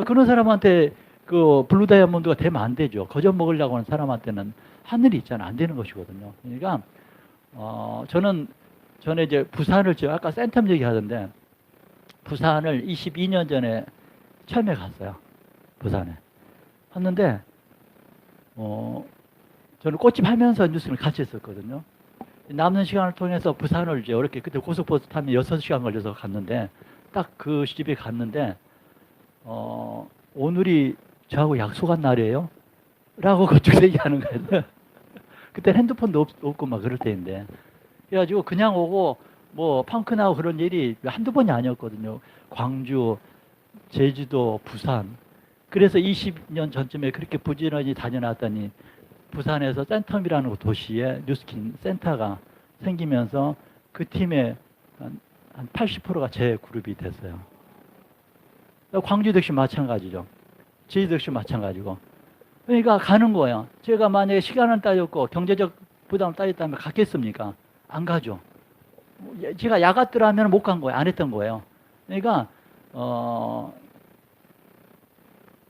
그런 사람한테 블루 다이아몬드가 되면 안 되죠. 거저 먹으려고 하는 사람한테는 하늘이 있잖아. 안 되는 것이거든요. 그러니까, 저는 이제 부산을 제가 아까 센텀 얘기하던데, 부산을 22년 전에 처음에 갔어요. 부산에. 갔는데, 저는 꽃집 하면서 뉴스를 같이 했었거든요. 남는 시간을 통해서 부산을 이제 이렇게 그때 고속버스 타면 6시간 걸려서 갔는데, 딱 그 집에 갔는데, 오늘이 저하고 약속한 날이에요? 라고 그쪽 얘기하는 거예요. 그때 핸드폰도 없고 막 그럴 때인데. 그래가지고 그냥 오고, 펑크 나고 그런 일이 한두 번이 아니었거든요. 광주, 제주도, 부산. 그래서 20년 전쯤에 그렇게 부지런히 다녀놨더니 부산에서 센텀이라는 도시에 뉴스킨 센터가 생기면서 그 팀의 한 80%가 제 그룹이 됐어요. 광주도 역시 마찬가지죠. 제주도 역시 마찬가지고. 그러니까 가는 거예요. 제가 만약에 시간을 따졌고 경제적 부담을 따졌다면 갔겠습니까? 안 가죠. 제가 야갔더라면 못 간 거예요. 안 했던 거예요. 그러니까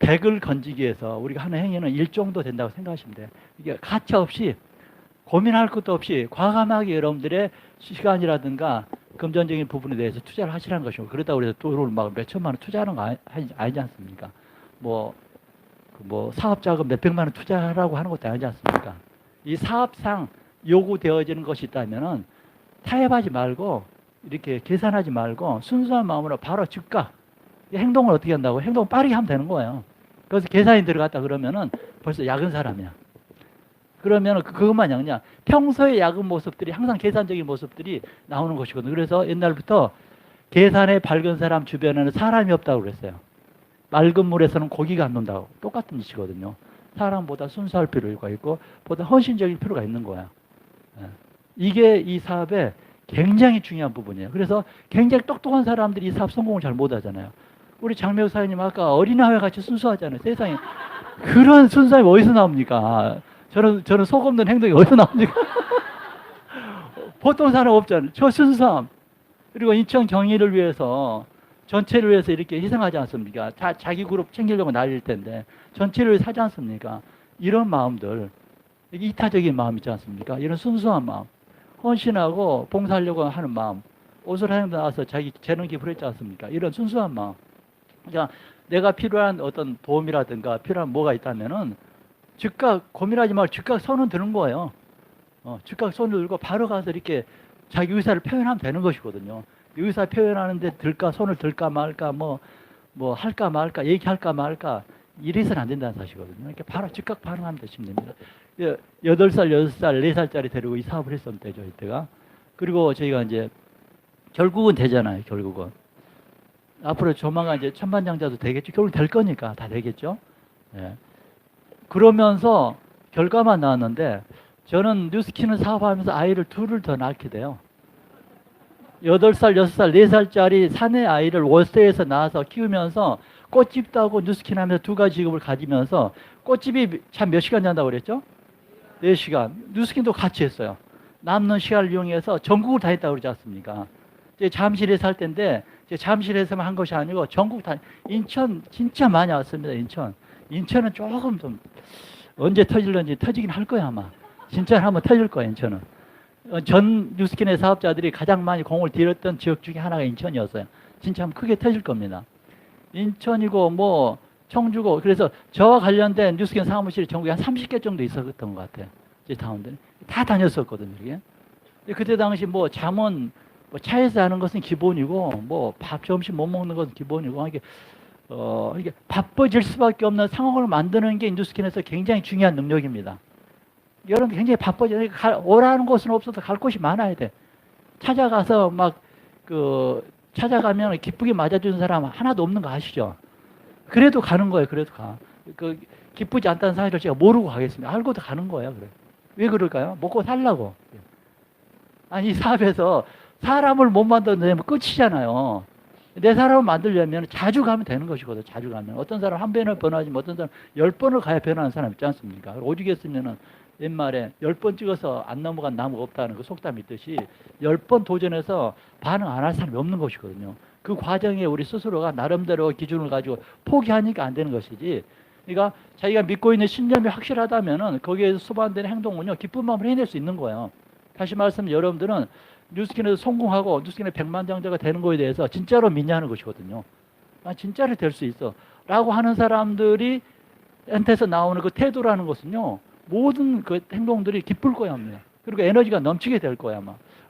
100을 건지기 위해서 우리가 하는 행위는 1 정도 된다고 생각하시면 돼요. 이게 가차 없이 고민할 것도 없이 과감하게 여러분들의 시간이라든가 금전적인 부분에 대해서 투자를 하시라는 것이고, 그러다고 해서 돈을 막 몇천만 원 투자하는 거 아니지 않습니까? 사업자금 몇백만 원 투자하라고 하는 것도 아니지 않습니까? 이 사업상 요구되어지는 것이 있다면은 타협하지 말고 이렇게 계산하지 말고 순수한 마음으로 바로 즉각 행동을 어떻게 한다고? 행동을 빠르게 하면 되는 거예요. 그래서 계산이 들어갔다 그러면은 벌써 야근 사람이야. 그러면 그것만 아니냐. 평소의 야근 모습들이 항상 계산적인 모습들이 나오는 것이거든요. 그래서 옛날부터 계산에 밝은 사람 주변에는 사람이 없다고 그랬어요. 맑은 물에서는 고기가 안 논다고. 똑같은 짓이거든요. 사람보다 순수할 필요가 있고 보다 헌신적인 필요가 있는 거야. 이게 이 사업의 굉장히 중요한 부분이에요. 그래서 굉장히 똑똑한 사람들이 이 사업 성공을 잘 못하잖아요. 우리 장매우 사장님 아까 어린아이와 같이 순수하잖아요. 세상에 그런 순수함이 어디서 나옵니까? 저는 속 없는 행동이 어디서 나옵니까? 보통 사람 없잖아요. 저 순수함. 그리고 인천 경의를 위해서, 전체를 위해서 이렇게 희생하지 않습니까? 자기 그룹 챙기려고 날릴 텐데, 전체를 위해서 하지 않습니까? 이런 마음들, 이타적인 마음 있지 않습니까? 이런 순수한 마음, 헌신하고 봉사하려고 하는 마음, 옷을 하는 데 나와서 자기 재능 기부를 했지 않습니까? 이런 순수한 마음. 그러니까 내가 필요한 어떤 도움이라든가 필요한 뭐가 있다면은 즉각 고민하지 말고 즉각 손을 드는 거예요. 즉각 손을 들고 바로 가서 이렇게 자기 의사를 표현하면 되는 것이거든요. 의사 표현하는데 손을 들까 말까, 뭐 할까 말까, 얘기할까 말까, 이래서는 안 된다는 사실이거든요. 이렇게 바로 즉각 반응하면 되시면 됩니다. 8살, 6살, 4살짜리 데리고 이 사업을 했었을 때죠, 이때가. 그리고 저희가 이제 결국은 되잖아요, 결국은. 앞으로 조만간 이제 천만장자도 되겠죠. 결국 될 거니까 다 되겠죠. 예. 그러면서 결과만 나왔는데 저는 뉴스키는 사업하면서 아이를 둘을 더 낳게 돼요. 8살, 6살, 4살짜리 사내 아이를 월세에서 낳아서 키우면서 꽃집도 하고 뉴스킨 하면서 두 가지 직업을 가지면서 꽃집이 참 몇 시간 잔다고 그랬죠? 4시간. 뉴스킨도 같이 했어요. 남는 시간을 이용해서 전국을 다 했다고 그러지 않습니까? 이제 잠실에 살 때인데 이제 잠실에서만 한 것이 아니고 전국 다, 인천 진짜 많이 왔습니다. 인천은 조금 좀 언제 터질런지 터지긴 할 거야 아마. 진짜 한번 터질 거야 인천은. 전 뉴스킨의 사업자들이 가장 많이 공을 들였던 지역 중에 하나가 인천이었어요. 진짜 한번 크게 터질 겁니다. 인천이고 뭐 청주고, 그래서 저와 관련된 뉴스킨 사무실이 전국에 한 30개 정도 있었던 것 같아요. 제 타운들 다 다녔었거든요. 이게. 그때 당시 뭐 잠은 뭐 차에서 하는 것은 기본이고, 뭐 밥 점심 못 먹는 것은 기본이고, 이게 바빠질 수밖에 없는 상황을 만드는 게 뉴스킨에서 굉장히 중요한 능력입니다. 여러분 굉장히 바빠져. 오라는 곳은 없어도 갈 곳이 많아야 돼. 찾아가서 찾아가면 기쁘게 맞아주는 사람 하나도 없는 거 아시죠? 그래도 가는 거예요. 그래도 가. 기쁘지 않다는 사실을 제가 모르고 가겠습니다. 알고도 가는 거예요. 그래. 왜 그럴까요? 먹고 살라고. 아니, 이 사업에서 사람을 못 만들면 끝이잖아요. 내 사람을 만들려면 자주 가면 되는 것이거든요. 자주 가면. 어떤 사람 한 번을 변하지만 어떤 사람 10번을 가야 변하는 사람 있지 않습니까? 오죽 했으면은 옛말에 10번 찍어서 안 넘어간 나무가 없다는 그 속담이 있듯이 10번 도전해서 반응 안 할 사람이 없는 것이거든요. 그 과정에 우리 스스로가 나름대로 기준을 가지고 포기하니까 안 되는 것이지. 그러니까 자기가 믿고 있는 신념이 확실하다면은 거기에서 수반되는 행동은요, 기쁜 마음으로 해낼 수 있는 거예요. 다시 말씀, 여러분들은 뉴스킨에서 성공하고 뉴스킨의 백만장자가 되는 거에 대해서 진짜로 믿냐는 것이거든요. 진짜로 될 수 있어 라고 하는 사람들이 한테서 나오는 그 태도라는 것은요, 모든 그 행동들이 기쁠 거야 합니다. 그리고 에너지가 넘치게 될 거야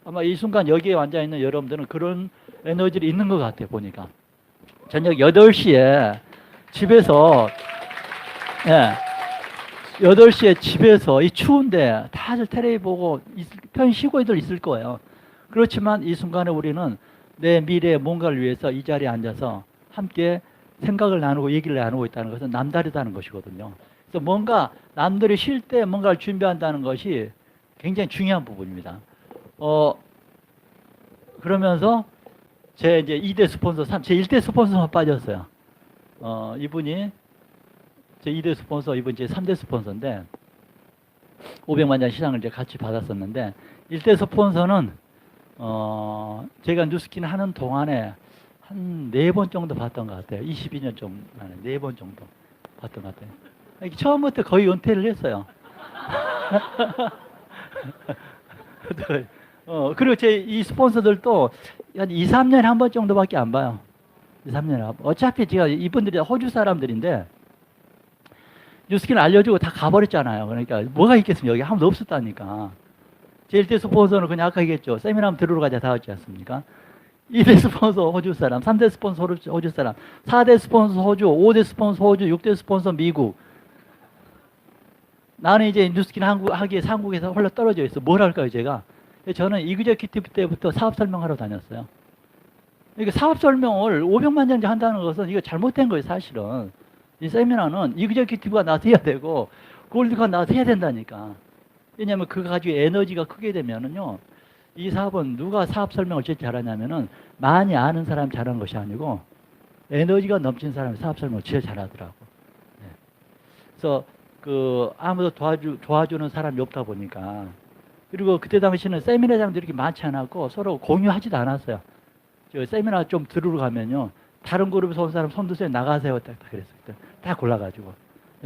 아마 이 순간 여기에 앉아 있는 여러분들은 그런 에너지를 있는 것 같아요. 보니까 저녁 8시에 집에서 8시에 집에서 이 추운데 다들 텔레비 보고 편히 쉬고들 있을 거예요. 그렇지만 이 순간에 우리는 내 미래의 뭔가를 위해서 이 자리에 앉아서 함께 생각을 나누고 얘기를 나누고 있다는 것은 남다르다는 것이거든요. 그래서 뭔가 남들이 쉴 때 뭔가를 준비한다는 것이 굉장히 중요한 부분입니다. 그러면서 제 이제 2대 스폰서, 제 1대 스폰서만 빠졌어요. 이분이 제 2대 스폰서, 이분 제 3대 스폰서인데 500만 장 시장을 이제 같이 받았었는데 1대 스폰서는 제가 뉴스킨 하는 동안에 한 4번 정도 봤던 것 같아요. 22년 정도 만에 4번 정도 봤던 것 같아요. 처음부터 거의 은퇴를 했어요. 그리고 제 이 스폰서들도 한 2, 3년에 한 번 정도밖에 안 봐요. 2, 3년에 한 번. 어차피 제가 이분들이 호주 사람들인데 뉴스킨을 알려주고 다 가버렸잖아요. 그러니까 뭐가 있겠습니까? 여기 아무도 없었다니까. 제 1대 스폰서는 그냥 아까 얘기했죠. 세미나 한번 들으러 가자 다 왔지 않습니까? 2대 스폰서 호주 사람, 3대 스폰서 호주 사람, 4대 스폰서 호주, 5대 스폰서 호주, 6대 스폰서 미국. 나는 이제 뉴스킨 하기에 한국에서 홀로 떨어져 있어. 뭘 할까요, 제가? 저는 이그제큐티브 때부터 사업 설명하러 다녔어요. 그러니까 사업 설명을 500만 장 한다는 것은 이거 잘못된 거예요, 사실은. 이 세미나는 이그제큐티브가 나서 해야 되고, 골드가 나서 해야 된다니까. 왜냐하면 그거 가지고 에너지가 크게 되면은요, 이 사업은 누가 사업 설명을 제일 잘하냐면은 많이 아는 사람이 잘하는 것이 아니고 에너지가 넘친 사람이 사업 설명을 제일 잘하더라고. 네. 그래서 그 아무도 도와주는 사람이 없다 보니까 그리고 그때 당시는 세미나장도 이렇게 많지 않았고 서로 공유하지도 않았어요. 저 세미나 좀 들으러 가면요. 다른 그룹에서 온 사람 손 드세요. 나가세요. 딱 그랬어요. 다 골라가지고.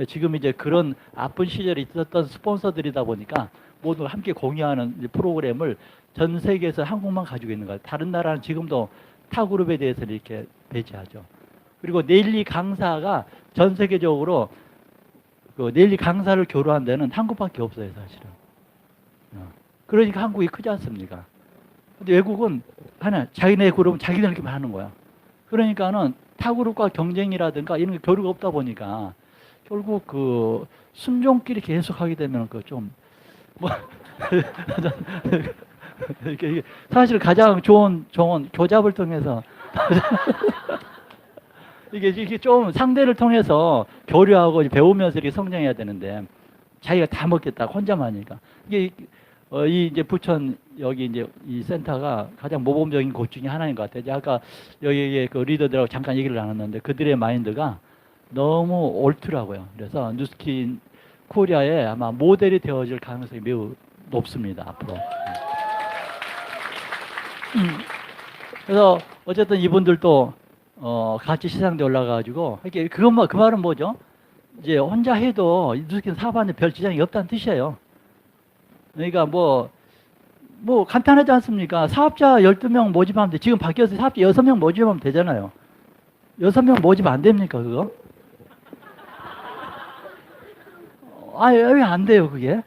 지금 이제 그런 아픈 시절이 있었던 스폰서들이다 보니까 모두 함께 공유하는 이제 프로그램을 전 세계에서 한국만 가지고 있는 거예요. 다른 나라는 지금도 타 그룹에 대해서 이렇게 배제하죠. 그리고 네일리 강사가 전 세계적으로 그 네일리 강사를 교류한 데는 한국밖에 없어요, 사실은. 그러니까 한국이 크지 않습니까? 근데 외국은 하나 자기네 그룹은 자기들끼리만 하는 거야. 그러니까는 타 그룹과 경쟁이라든가 이런 게 교류가 없다 보니까 결국 그 순종끼리 계속 하게 되면 그 좀 뭐 이게 사실 가장 좋은 교잡을 통해서 이게 좀 상대를 통해서 교류하고 배우면서 이렇게 성장해야 되는데 자기가 다 먹겠다 혼자만 하니까 이게 이 이제 부천 여기 이제 이 센터가 가장 모범적인 곳 중에 하나인 것 같아요. 아까 여기 그 리더들하고 잠깐 얘기를 나눴는데 그들의 마인드가 너무 옳더라고요. 그래서 뉴스킨 코리아에 아마 모델이 되어질 가능성이 매우 높습니다. 앞으로. 그래서 어쨌든 이분들도 같이 시상대 올라가가지고 이렇게 그것만 그 말은 뭐죠? 이제 혼자 해도 뉴스킨 사업하는데 별 지장이 없다는 뜻이에요. 그러니까 뭐 간단하지 않습니까? 사업자 12명 모집하면 돼. 지금 바뀌어서 사업자 6명 모집하면 되잖아요. 6명 모집 안 됩니까, 그거? 왜 안 돼요, 그게?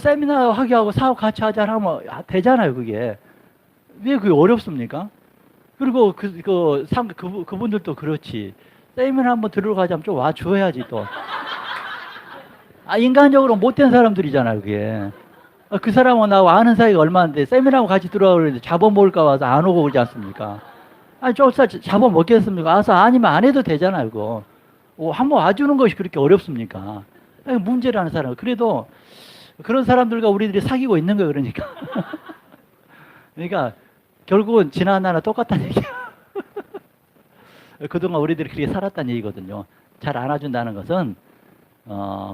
세미나 하게 하고 사업 같이 하자 하면 되잖아요, 그게. 왜 그게 어렵습니까? 그리고 그분들도 그렇지. 세미나 한번 들으러 가자면 좀 와줘야지, 또. 인간적으로 못된 사람들이잖아요, 그게. 그 사람하고 나하고 아는 사이가 얼마인데, 세미나하고 같이 들어가고 그러는데 잡아먹을까 봐서 안 오고 그러지 않습니까? 쫓아 잡아먹겠습니까? 아니면 안 해도 되잖아요, 그거. 한번 와주는 것이 그렇게 어렵습니까? 문제라는 사람. 그래도 그런 사람들과 우리들이 사귀고 있는 거예요, 그러니까. 그러니까 결국은 지난 나라 똑같다는 얘기야. 그동안 우리들이 그렇게 살았다는 얘기거든요. 잘 안아준다는 것은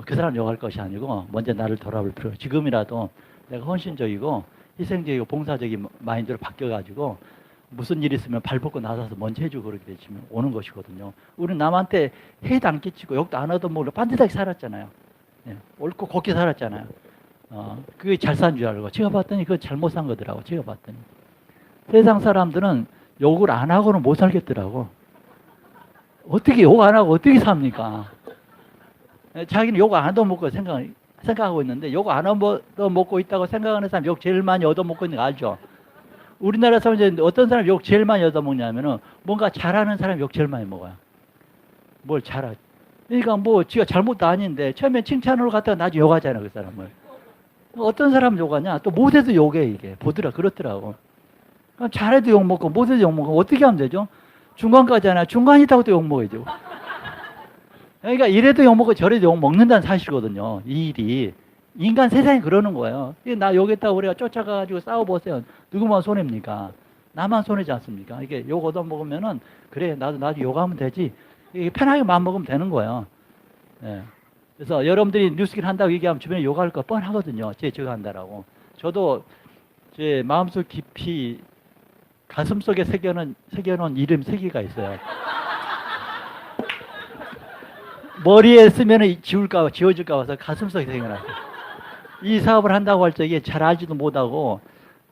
그 사람 욕할 것이 아니고 먼저 나를 돌아볼 필요가. 지금이라도 내가 헌신적이고 희생적이고 봉사적인 마인드로 바뀌어가지고 무슨 일 있으면 발 벗고 나서서 먼저 해주고 그렇게 되시면 오는 것이거든요. 우리는 남한테 해도 안 끼치고 욕도 안 얻어먹으려 반듯하게 살았잖아요. 예, 옳고 곱게 살았잖아요. 그게 잘 산 줄 알고 제가 봤더니 그거 잘못 산 거더라고. 제가 봤더니 세상 사람들은 욕을 안 하고는 못 살겠더라고. 어떻게 욕 안 하고 어떻게 삽니까? 자기는 욕 안 얻어먹고 생각하고 있는데 욕 안 얻어먹고 있다고 생각하는 사람 욕 제일 많이 얻어먹고 있는 거 알죠? 우리나라 사람은 어떤 사람 욕 제일 많이 얻어먹냐면은 뭔가 잘하는 사람 욕 제일 많이 먹어요. 뭘 잘하지? 그러니까 뭐 지가 잘못도 아닌데 처음에 칭찬으로 갔다가 나중에 욕하잖아요, 그 사람을. 어떤 사람 욕하냐? 또 못해도 욕해, 이게. 그렇더라고. 그럼 잘해도 욕먹고 못해도 욕먹고 어떻게 하면 되죠? 중간까지 하나 중간이 있다고 또 욕먹어야죠. 그러니까 이래도 욕먹고 저래도 욕먹는다는 사실이거든요. 이 일이. 인간 세상이 그러는 거예요. 나 욕했다고 우리가 쫓아가가지고 싸워보세요. 누구만 손해입니까? 나만 손해지 않습니까? 이게 욕 얻어먹으면은 그래 나도 욕하면 되지. 이게 편하게 마음먹으면 되는 거예요. 예. 그래서 여러분들이 뉴스킨 한다고 얘기하면 주변에 욕할 거 뻔하거든요. 저거 한다라고. 저도 제 마음속 깊이 가슴속에 새겨놓은 이름 3개가 있어요. 머리에 쓰면 지워질까 봐서 가슴속에 새겨놨어요. 이 사업을 한다고 할 적에 잘 알지도 못하고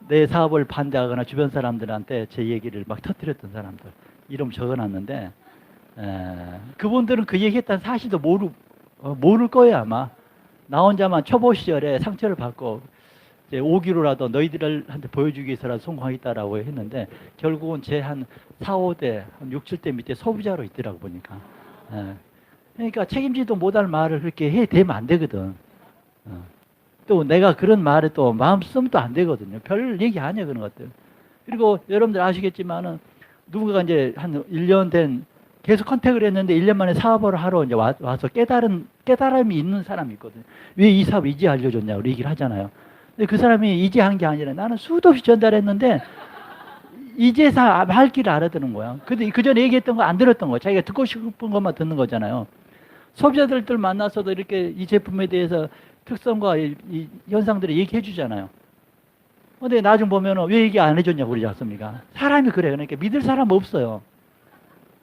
내 사업을 반대하거나 주변 사람들한테 제 얘기를 막 터뜨렸던 사람들 이름 적어놨는데 그분들은 그 얘기했다는 사실도 모를 거예요 아마. 나 혼자만 초보 시절에 상처를 받고 이제 5기로라도 너희들한테 보여주기 위해서라도 성공하겠다라고 했는데 결국은 제 한 4, 5대, 한 6, 7대 밑에 소비자로 있더라고 보니까. 그러니까 책임지도 못할 말을 그렇게 해대면 안 되거든. 또 내가 그런 말에 또 마음 쓰면 또 안 되거든요. 별 얘기 아니야 그런 것들. 그리고 여러분들 아시겠지만은 누군가 이제 한 1년 된 계속 컨택을 했는데 1년 만에 사업을 하러 이제 와서 깨달음이 있는 사람이 있거든요. 왜 이 사업 이제 알려줬냐고 얘기를 하잖아요. 근데 그 사람이 이제 한 게 아니라 나는 수도 없이 전달했는데 이제서 할 길을 알아듣는 거야. 근데 그 전에 얘기했던 거 안 들었던 거야. 자기가 듣고 싶은 것만 듣는 거잖아요. 소비자들들 만나서도 이렇게 이 제품에 대해서 특성과 이 현상들을 얘기해 주잖아요. 근데 나중 보면은 왜 얘기 안 해줬냐고 그러지 않습니까? 사람이 그래요. 그러니까 믿을 사람 없어요.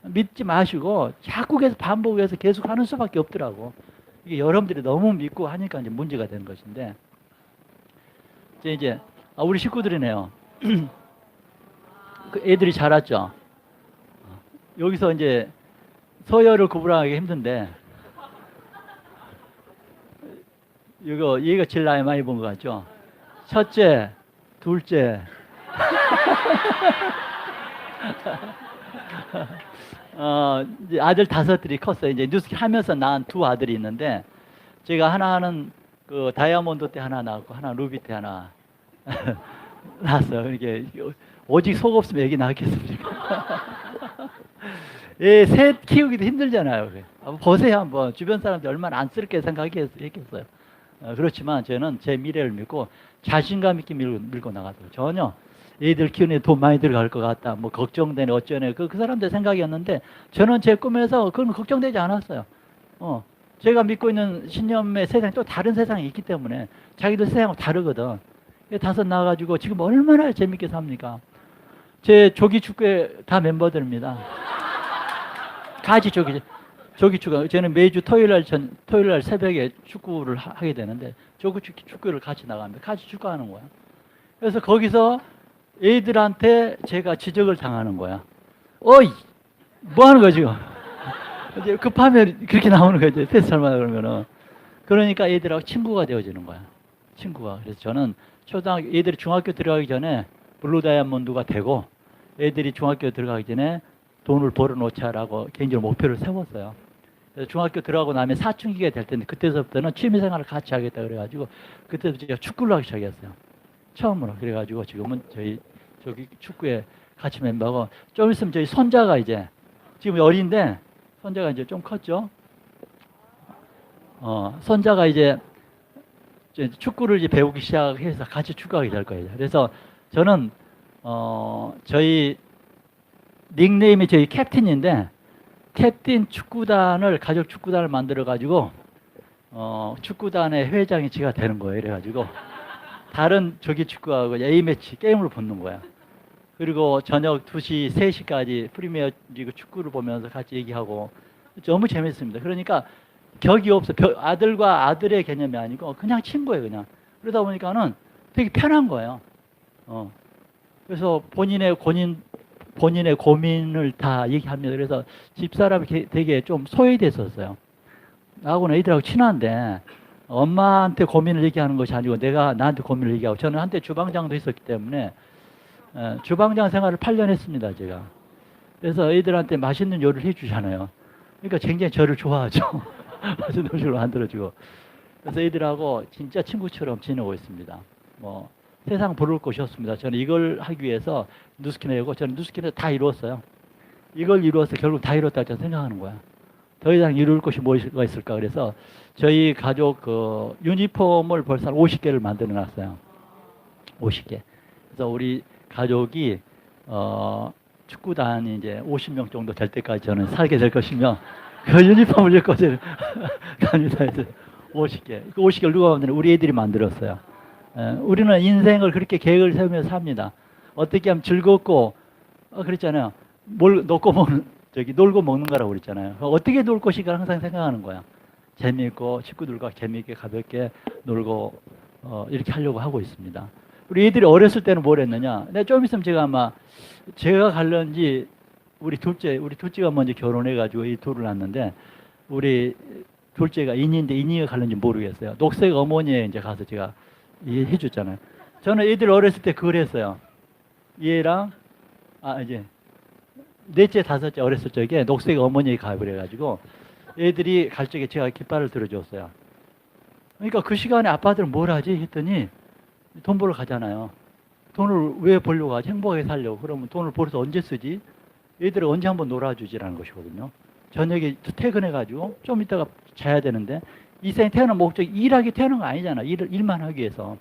믿지 마시고 자꾸 계속 반복해서 계속 하는 수밖에 없더라고. 이게 여러분들이 너무 믿고 하니까 이제 문제가 되는 것인데, 이제 우리 식구들이네요. 그 애들이 자랐죠. 여기서 이제 서열을 구분하기 힘든데, 이거 얘가 제일 나이 많이 본 것 같죠. 첫째, 둘째. 이제 아들 5들이 컸어요. 이제 뉴스킨 하면서 낳은 2 아들이 있는데, 제가 하나는 그 다이아몬드 때 하나 낳았고, 하나 루비 때 하나 낳았어요. 이게 오직 속 없으면 애기 낳겠습니까? 예, 셋 키우기도 힘들잖아요. 한번 보세요, 한번. 주변 사람들 얼마나 안쓰럽게 생각했겠어요. 그렇지만 저는 제 미래를 믿고 자신감 있게 밀고 나가도록, 전혀 애들 키우는 데 돈 많이 들어갈 것 같다, 뭐 걱정되네 어쩌네, 그 사람들 생각이었는데, 저는 제 꿈에서 그건 걱정되지 않았어요. 제가 믿고 있는 신념의 세상이 또 다른 세상이 있기 때문에, 자기들 세상은 다르거든. 5 나와가지고 지금 얼마나 재밌게 삽니까? 제 조기 축구회 다 멤버들입니다. 같이 조기 축구. 저는 매주 토요일 날 새벽에 축구를 하게 되는데, 조기 축구를 같이 나갑니다. 같이 축구하는 거야. 그래서 거기서 애들한테 제가 지적을 당하는 거야. 어이, 뭐 하는 거야, 지금? 이제 급하면 그렇게 나오는 거죠. 패스할만 그러면은. 그러니까 애들하고 친구가 되어지는 거야. 친구가. 그래서 저는 애들이 중학교 들어가기 전에 블루 다이아몬드가 되고, 애들이 중학교 들어가기 전에 돈을 벌어놓자라고 개인적으로 목표를 세웠어요. 그래서 중학교 들어가고 나면 사춘기가 될 텐데, 그때서부터는 취미생활을 같이 하겠다 그래가지고, 그때부터 제가 축구를 하기 시작했어요. 처음으로. 그래가지고 지금은 저기 축구에 같이 멤버고, 좀 있으면 저희 손자가 이제, 지금 어린데 손자가 이제 좀 컸죠. 손자가 이제 축구를 이제 배우기 시작해서 같이 축구하게 될 거예요. 그래서 저는 저희 닉네임이 저희 캡틴인데, 캡틴 축구단을, 가족 축구단을 만들어 가지고 축구단의 회장이 제가 되는 거예요. 그래가지고 다른 조기 축구하고 A매치 게임을 붙는 거야. 그리고 저녁 2시, 3시까지 프리미어 리그 축구를 보면서 같이 얘기하고, 너무 재밌습니다. 그러니까 격이 없어. 아들과 아들의 개념이 아니고 그냥 친구예요, 그냥. 그러다 보니까는 되게 편한 거예요. 그래서 본인의 고민을 다 얘기합니다. 그래서 집사람이 되게 좀 소외됐었어요. 나하고는 애들하고 친한데 엄마한테 고민을 얘기하는 것이 아니고 내가 나한테 고민을 얘기하고, 저는 한때 주방장도 했었기 때문에 주방장 생활을 8년 했습니다, 제가. 그래서 애들한테 맛있는 요리를 해주잖아요. 그러니까 굉장히 저를 좋아하죠. 맛있는 음식을 만들어주고. 그래서 애들하고 진짜 친구처럼 지내고 있습니다. 뭐 세상 부러울 것이 없습니다. 저는 이걸 하기 위해서 누스킨을 하고, 저는 누스킨을 다 이루었어요. 이걸 이루어서 결국 다 이뤘다고 저는 생각하는 거야. 더 이상 이룰 것이 뭐가 있을까. 그래서 저희 가족 그 유니폼을 벌써 50개를 만들어 놨어요. 50개. 그래서 우리 가족이 축구단이 이제 50명 정도 될 때까지 저는 살게 될 것이며, 그 유니폼을 입고 저는 갑니다. 50개. 그 50개를 누가 만드냐? 우리 애들이 만들었어요. 우리는 인생을 그렇게 계획을 세우면서 삽니다. 어떻게 하면 즐겁고, 그랬잖아요. 놀고 먹는 거라고 그랬잖아요. 어떻게 놀 것인가 항상 생각하는 거야. 재미있고, 친구들과 재미있게 가볍게 놀고, 이렇게 하려고 하고 있습니다. 우리 애들이 어렸을 때는 뭘 했느냐? 내가 좀 있으면 제가 갈런지, 우리 둘째가 먼저 결혼해가지고 이 둘을 낳았는데, 우리 둘째가 인이인데 인이가 갈런지 모르겠어요. 녹색 어머니에 이제 가서 제가 해줬잖아요. 저는 애들 어렸을 때 그걸 했어요. 얘랑, 이제, 넷째, 5째 어렸을 적에 녹색 어머니에 가입을 해가지고, 애들이 갈 적에 제가 깃발을 들어줬어요. 그러니까 그 시간에 아빠들은 뭘 하지? 했더니, 돈 벌러 가잖아요. 돈을 왜 벌려고 하지? 행복하게 살려고. 그러면 돈을 벌어서 언제 쓰지? 애들을 언제 한번 놀아주지라는 것이거든요. 저녁에 퇴근해가지고 좀 이따가 자야 되는데, 이 생에 태어난 목적이 일하기 태어난 거 아니잖아. 일만 하기 위해서.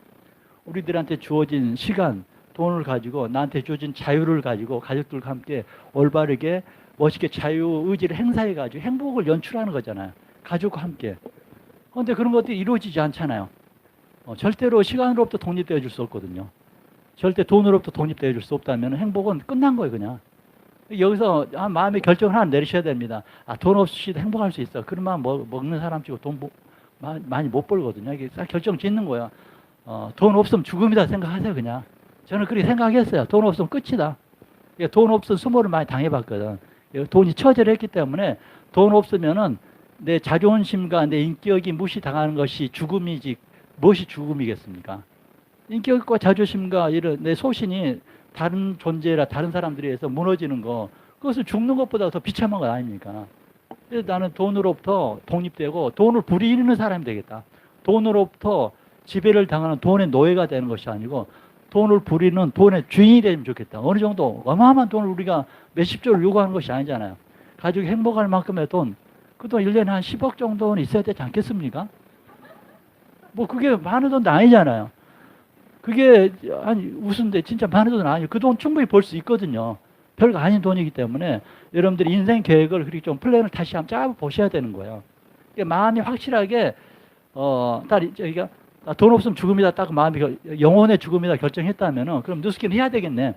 우리들한테 주어진 시간, 돈을 가지고, 나한테 주어진 자유를 가지고 가족들과 함께 올바르게 멋있게 자유의지를 행사해가지고 행복을 연출하는 거잖아요. 가족과 함께. 그런데 그런 것들이 이루어지지 않잖아요. 절대로 시간으로부터 독립되어 줄 수 없거든요. 절대 돈으로부터 독립되어 줄 수 없다면 행복은 끝난 거예요, 그냥. 여기서 마음의 결정을 하나 내리셔야 됩니다. 돈 없이도 행복할 수 있어. 그러면 먹는 사람 치고 돈 많이 못 벌거든요. 이게 딱 결정 짓는 거예요. 돈 없으면 죽음이다 생각하세요, 그냥. 저는 그렇게 생각했어요. 돈 없으면 끝이다. 돈 없으면 수모를 많이 당해봤거든. 돈이 처절했기 때문에 돈 없으면은 내 자존심과 내 인격이 무시당하는 것이 죽음이지 무엇이 죽음이겠습니까? 인격과 자존심과 이런 내 소신이 다른 존재라 다른 사람들에 의해서 무너지는 거, 그것을 죽는 것보다 더 비참한 것 아닙니까? 그래서 나는 돈으로부터 독립되고 돈을 부리는 사람이 되겠다. 돈으로부터 지배를 당하는 돈의 노예가 되는 것이 아니고 돈을 부리는 돈의 주인이 되면 좋겠다. 어느 정도 어마어마한 돈을 우리가 몇십조를 요구하는 것이 아니잖아요. 가족이 행복할 만큼의 돈, 그 돈 1년에 한 10억 정도는 있어야 되지 않겠습니까? 뭐 그게 많은 돈도 아니잖아요. 그게 아니 웃은데 진짜 많은 돈은 아니에요. 그 돈 충분히 벌 수 있거든요. 별거 아닌 돈이기 때문에 여러분들이 인생 계획을 그렇게 좀 플랜을 다시 한번 짜 보셔야 되는 거예요. 마음이 확실하게 저희가 돈 없으면 죽음이다 딱 마음이 영혼의 죽음이다 결정했다면은 그럼 뉴스킨 해야 되겠네.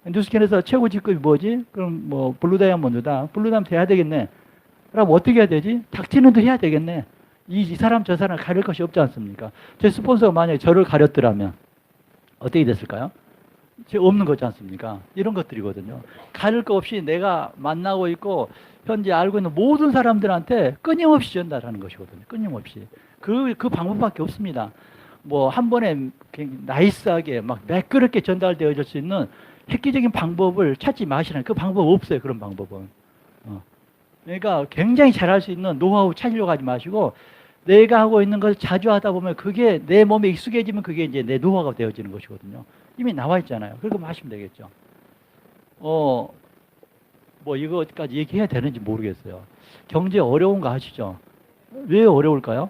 뉴스킨에서 최고 직급이 뭐지? 그럼 뭐 블루 다이아몬드다. 블루 다이아몬드 해야 되겠네. 그럼 어떻게 해야 되지? 닥치는 들 해야 되겠네. 이 사람 저 사람 가릴 것이 없지 않습니까? 제 스폰서가 만약에 저를 가렸더라면 어떻게 됐을까요? 없는 거지 않습니까? 이런 것들이거든요. 가릴 거 없이 내가 만나고 있고 현재 알고 있는 모든 사람들한테 끊임없이 전달하는 것이거든요. 끊임없이. 그 방법밖에 없습니다. 뭐 한 번에 나이스하게 막 매끄럽게 전달되어질 수 있는 획기적인 방법을 찾지 마시라는, 그 방법 없어요. 그런 방법은. 그러니까 굉장히 잘할 수 있는 노하우 찾으려고 하지 마시고 내가 하고 있는 것을 자주 하다 보면 그게 내 몸에 익숙해지면 그게 이제 내 노하우가 되어지는 것이거든요. 이미 나와 있잖아요. 그렇게 하시면 되겠죠. 뭐 이거까지 얘기해야 되는지 모르겠어요. 경제 어려운 거 아시죠? 왜 어려울까요?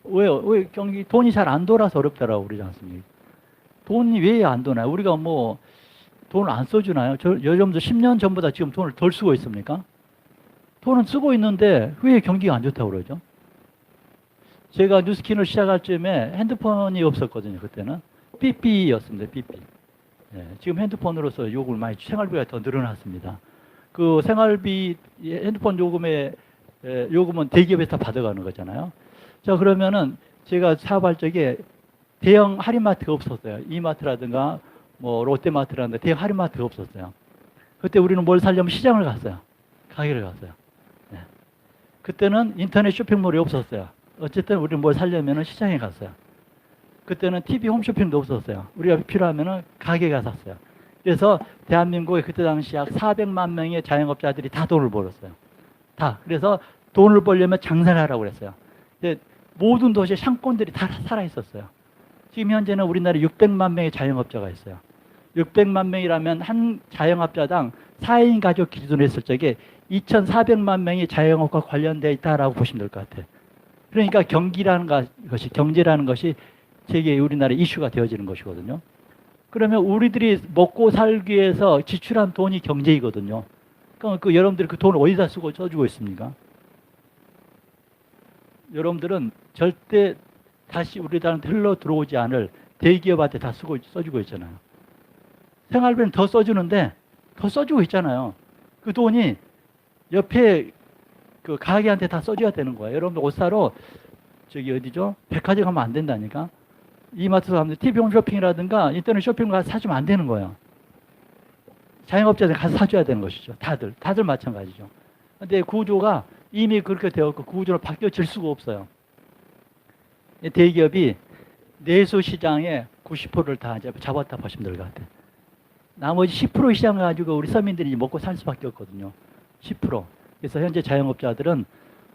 왜요? 왜 돈이 잘 안 돌아서 어렵다라고 그러지 않습니까? 돈이 왜 안 도나요? 우리가 뭐 돈을 안 써주나요? 여러분들 10년 전보다 지금 돈을 덜 쓰고 있습니까? 돈은 쓰고 있는데 왜 경기가 안 좋다고 그러죠? 제가 뉴스킨을 시작할 즈음에 핸드폰이 없었거든요. 그때는 삐삐였습니다. 삐삐. 지금 핸드폰으로서 요금을 많이 생활비가 더 늘어났습니다. 그 생활비 핸드폰 요금의 요금은 대기업에서 다 받아가는 거잖아요. 자, 그러면은 제가 사업할 적에 대형 할인마트가 없었어요. 이마트라든가 뭐 롯데마트라든가 대형 할인마트가 없었어요. 그때 우리는 뭘 사려면 시장을 갔어요. 가게를 갔어요. 그때는 인터넷 쇼핑몰이 없었어요. 어쨌든 우리는 뭘 사려면 시장에 갔어요. 그때는 TV 홈쇼핑도 없었어요. 우리가 필요하면 가게 가서 샀어요. 그래서 대한민국에 그때 당시 약 400만 명의 자영업자들이 다 돈을 벌었어요. 다. 그래서 돈을 벌려면 장사를 하라고 그랬어요. 근데 모든 도시에 상권들이 다 살아있었어요. 지금 현재는 우리나라에 600만 명의 자영업자가 있어요. 600만 명이라면 한 자영업자당 4인 가족 기준으로 했을 적에 2,400만 명이 자영업과 관련되어 있다라고 보시면 될 것 같아요. 그러니까 경기라는 것이, 경제라는 것이 세계 우리나라의 이슈가 되어지는 것이거든요. 그러면 우리들이 먹고 살기 위해서 지출한 돈이 경제이거든요. 그럼 여러분들이 그 돈을 어디다 써주고 있습니까? 여러분들은 절대 다시 우리들한테 흘러 들어오지 않을 대기업한테 다 써주고 있잖아요. 생활비는 더 써주는데 더 써주고 있잖아요. 그 돈이 옆에 그 가게한테 다 써줘야 되는 거예요. 여러분들 옷 사러 저기 어디죠? 백화점 가면 안 된다니까. 이마트 가면 TV 홈쇼핑이라든가 인터넷 쇼핑 가서 사주면 안 되는 거예요. 자영업자들 가서 사줘야 되는 것이죠. 다들 마찬가지죠. 근데 구조가 이미 그렇게 되었고 구조를 바뀌어질 수가 없어요. 대기업이 내수 시장의 90%를 다 잡았다 보시면 될 것 같아요. 나머지 10% 시장 가지고 우리 서민들이 먹고 살 수밖에 없거든요. 10%. 그래서 현재 자영업자들은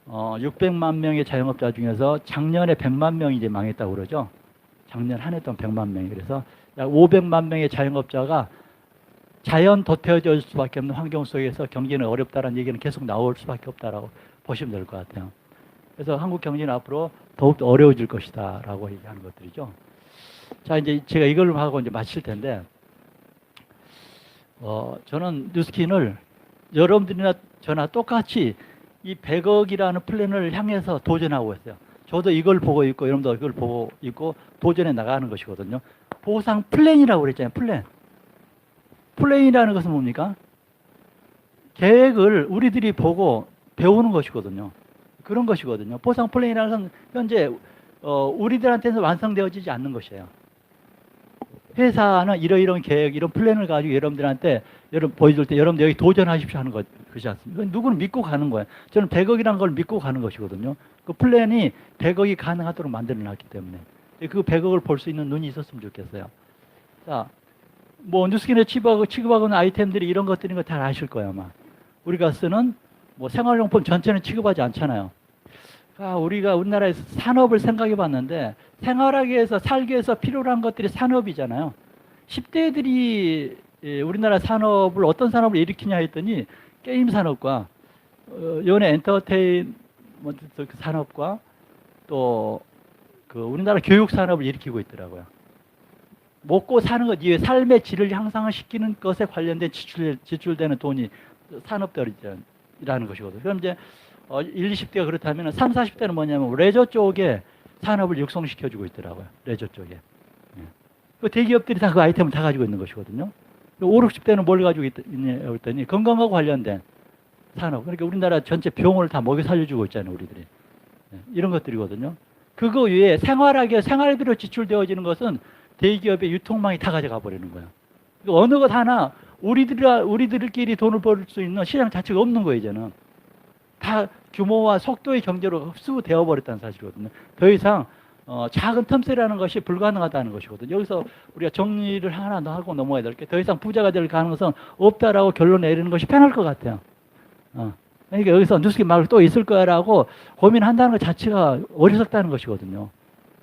600만 명의 자영업자 중에서 작년에 100만 명이 이제 망했다고 그러죠. 작년 한 해 동안 100만 명이. 그래서 약 500만 명의 자영업자가 자연 도태어질 수밖에 없는 환경 속에서 경기는 어렵다는 얘기는 계속 나올 수밖에 없다라고 보시면 될 것 같아요. 그래서 한국 경제는 앞으로 더욱더 어려워질 것이다 라고 얘기하는 것들이죠. 자, 이제 제가 이걸 하고 이제 마칠 텐데, 저는 뉴스킨을 여러분들이나 저나 똑같이 이 100억이라는 플랜을 향해서 도전하고 있어요. 저도 이걸 보고 있고 여러분도 이걸 보고 있고 도전해 나가는 것이거든요. 보상 플랜이라고 그랬잖아요. 플랜. 플랜이라는 것은 뭡니까? 계획을 우리들이 보고 배우는 것이거든요. 그런 것이거든요. 보상 플랜이라는 것은 현재 우리들한테는 완성되어지지 않는 것이에요. 회사는 이러이러한 계획, 이런 플랜을 가지고 여러분들한테 보여줄 때 여러분들 여기 도전하십시오 하는 것이지 않습니까? 누구는 믿고 가는 거예요. 저는 100억이라는 걸 믿고 가는 것이거든요. 그 플랜이 100억이 가능하도록 만들어 놨기 때문에 그 100억을 볼 수 있는 눈이 있었으면 좋겠어요. 자, 뭐 뉴스킨에 취급하는 아이템들이 이런 것들인 거 다 아실 거예요, 아마. 우리가 쓰는 뭐 생활용품 전체는 취급하지 않잖아요. 우리가 우리나라에서 산업을 생각해 봤는데 생활하기 위해서 살기 위해서 필요로 한 것들이 산업이잖아요. 10대들이 우리나라 산업을 어떤 산업을 일으키냐 했더니 게임 산업과 연예 엔터테인먼트 산업과 또 그 우리나라 교육 산업을 일으키고 있더라고요. 먹고 사는 것 이외에 삶의 질을 향상을 시키는 것에 관련된 지출되는 돈이 산업들이라는 것이거든요. 그럼 이제 1, 20대가 그렇다면 3, 40대는 뭐냐면 레저 쪽에 산업을 육성시켜주고 있더라고요. 레저 쪽에. 그 대기업들이 다 그 아이템을 다 가지고 있는 것이거든요. 5, 60대는 뭘 가지고 있냐 했더니 건강하고 관련된 산업. 그러니까 우리나라 전체 병원을 다 먹여 살려주고 있잖아요, 우리들이. 이런 것들이거든요. 그거 외에 생활비로 지출되어지는 것은 대기업의 유통망이 다 가져가 버리는 거예요. 그러니까 어느 것 하나 우리들끼리 돈을 벌 수 있는 시장 자체가 없는 거예요, 이제는. 다 규모와 속도의 경제로 흡수되어 버렸다는 사실이거든요. 더 이상 작은 틈새라는 것이 불가능하다는 것이거든요. 여기서 우리가 정리를 하나 더 하고 넘어가야 될 게 더 이상 부자가 될 가능성은 없다라고 결론 내리는 것이 편할 것 같아요. 그러니까 여기서 뉴스킨 말고 또 있을 거야라고 고민한다는 것 자체가 어리석다는 것이거든요.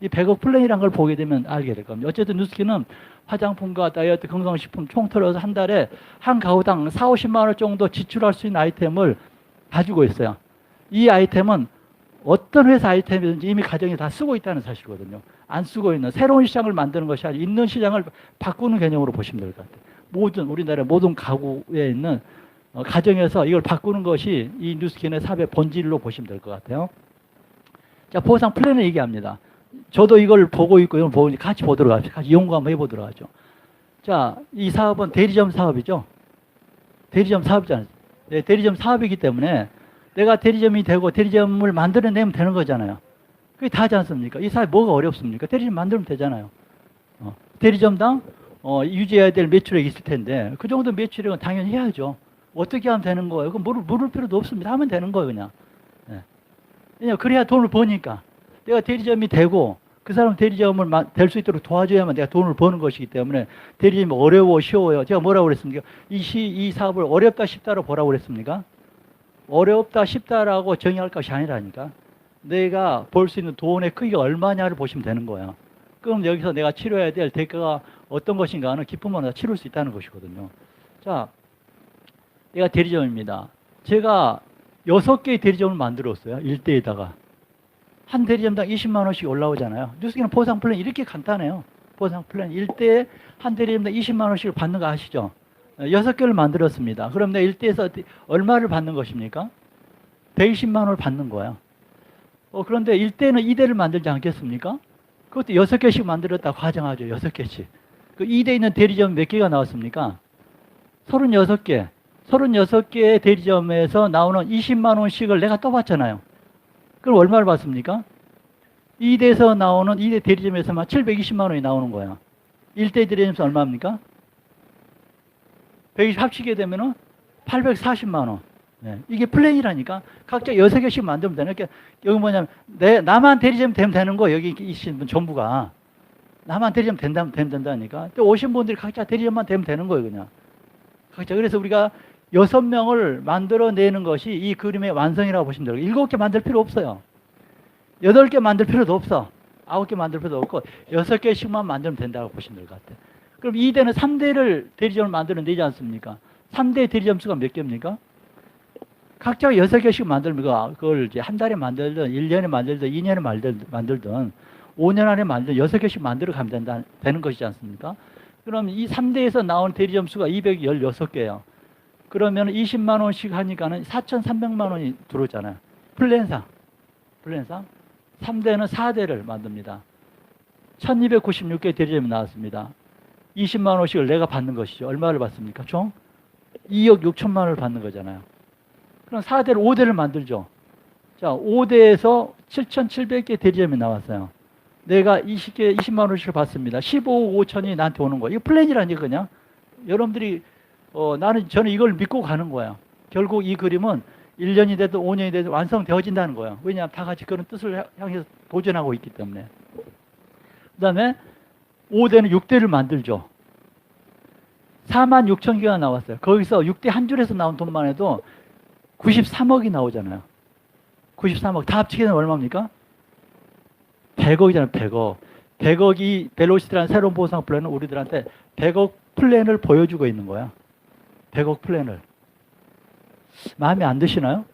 이 100억 플랜이라는 걸 보게 되면 알게 될 겁니다. 어쨌든 뉴스킨은 화장품과 다이어트, 건강식품 총틀어서 한 달에 한 가구당 4, 50만 원 정도 지출할 수 있는 아이템을 가지고 있어요. 이 아이템은 어떤 회사 아이템이든지 이미 가정이 다 쓰고 있다는 사실이거든요. 안 쓰고 있는 새로운 시장을 만드는 것이 아니라 있는 시장을 바꾸는 개념으로 보시면 될 것 같아요. 우리나라 모든 가구에 있는 가정에서 이걸 바꾸는 것이 이 뉴스킨의 사업의 본질로 보시면 될 것 같아요. 자, 보상 플랜을 얘기합니다. 저도 이걸 보고 있고 이걸 보고 같이 보도록 하죠. 같이 연구 한번 해보도록 하죠. 자, 이 사업은 대리점 사업이죠. 대리점 사업이잖아요. 네, 대리점 사업이기 때문에 내가 대리점이 되고 대리점을 만들어내면 되는 거잖아요. 그게 다지 않습니까? 이 사업이 뭐가 어렵습니까? 대리점 만들면 되잖아요. 대리점당 유지해야 될 매출액이 있을 텐데 그 정도 매출액은 당연히 해야죠. 어떻게 하면 되는 거예요? 그럼 물을 필요도 없습니다. 하면 되는 거예요, 그냥. 네. 왜냐면 그래야 돈을 버니까. 내가 대리점이 되고 그 사람 대리점을 될 수 있도록 도와줘야만 내가 돈을 버는 것이기 때문에 대리점이 어려워 쉬워요. 제가 뭐라고 그랬습니까? 이 사업을 어렵다 쉽다로 보라고 그랬습니까? 어렵다 쉽다라고 정의할 것이 아니라니까. 내가 벌 수 있는 돈의 크기가 얼마냐를 보시면 되는 거예요. 그럼 여기서 내가 치러야 될 대가가 어떤 것인가 하는 기쁨으로 치를 수 있다는 것이거든요. 자, 얘가 대리점입니다. 제가 6개의 대리점을 만들었어요. 일대에다가. 한 대리점당 20만 원씩 올라오잖아요. 뉴스기는 보상 플랜 이렇게 간단해요. 보상 플랜. 일대에 한 대리점당 20만 원씩을 받는 거 아시죠? 6개를 만들었습니다. 그럼 내 일대에서 얼마를 받는 것입니까? 120만 원을 받는 거예요. 그런데 일대는 2대를 만들지 않겠습니까? 그것도 6개씩 만들었다 과정하죠. 6개씩. 그 2대 있는 대리점 몇 개가 나왔습니까? 36개. 36개의 대리점에서 나오는 20만 원씩을 내가 떠봤잖아요. 그럼 얼마를 받습니까? 2대에서 나오는 2대 대리점에서만 720만 원이 나오는 거예요. 1대 대리점에서 얼마입니까? 120 합치게 되면은 840만 원. 네. 이게 플랜이라니까. 각자 6개씩 만들면 되는. 그러니까 여기 뭐냐면 나만 대리점 되면 되는 거. 여기 계신 분 전부가 나만 대리점 되면 된다니까. 또 오신 분들이 각자 대리점만 되면 되는 거예요, 그냥. 각자. 그래서 우리가 6명을 만들어내는 것이 이 그림의 완성이라고 보시면 돼요. 7개 만들 필요 없어요. 8개 만들 필요도 없어. 9개 만들 필요도 없고 6개씩만 만들면 된다고 보시면 될 것 같아요. 그럼 2대는 3대를 대리점을 만들면 되지 않습니까? 3대 대리점 수가 몇 개입니까? 각자가 6개씩 만들면 그걸 이제 한 달에 만들든 1년에 만들든 2년에 만들든 5년 안에 만들든 6개씩 만들어 가면 되는 것이지 않습니까? 그럼 이 3대에서 나온 대리점 수가 216개예요. 그러면 20만 원씩 하니까는 4,300만 원이 들어오잖아요. 플랜상 3대는 4대를 만듭니다. 1296개 대리점이 나왔습니다. 20만 원씩을 내가 받는 것이죠. 얼마를 받습니까? 총 2억 6천만 원을 받는 거잖아요. 그럼 4대를 5대를 만들죠. 자, 5대에서 7,700개 대리점이 나왔어요. 내가 20만 원씩을 받습니다. 15억 5천이 나한테 오는 거예요. 이거 플랜이라는 그냥. 여러분들이 저는 이걸 믿고 가는 거예요. 결국 이 그림은 1년이 돼도 5년이 돼도 완성되어진다는 거예요. 왜냐하면 다 같이 그런 뜻을 향해서 도전하고 있기 때문에. 그 다음에 5대는 6대를 만들죠. 4만 6천 개가 나왔어요. 거기서 6대 한 줄에서 나온 돈만 해도 93억이 나오잖아요. 93억. 다 합치게는 얼마입니까? 100억이잖아요. 100억. 100억이 벨로시티라는 새로운 보상 플랜은 우리들한테 100억 플랜을 보여주고 있는 거야. 100억 플랜을. 마음에 안 드시나요?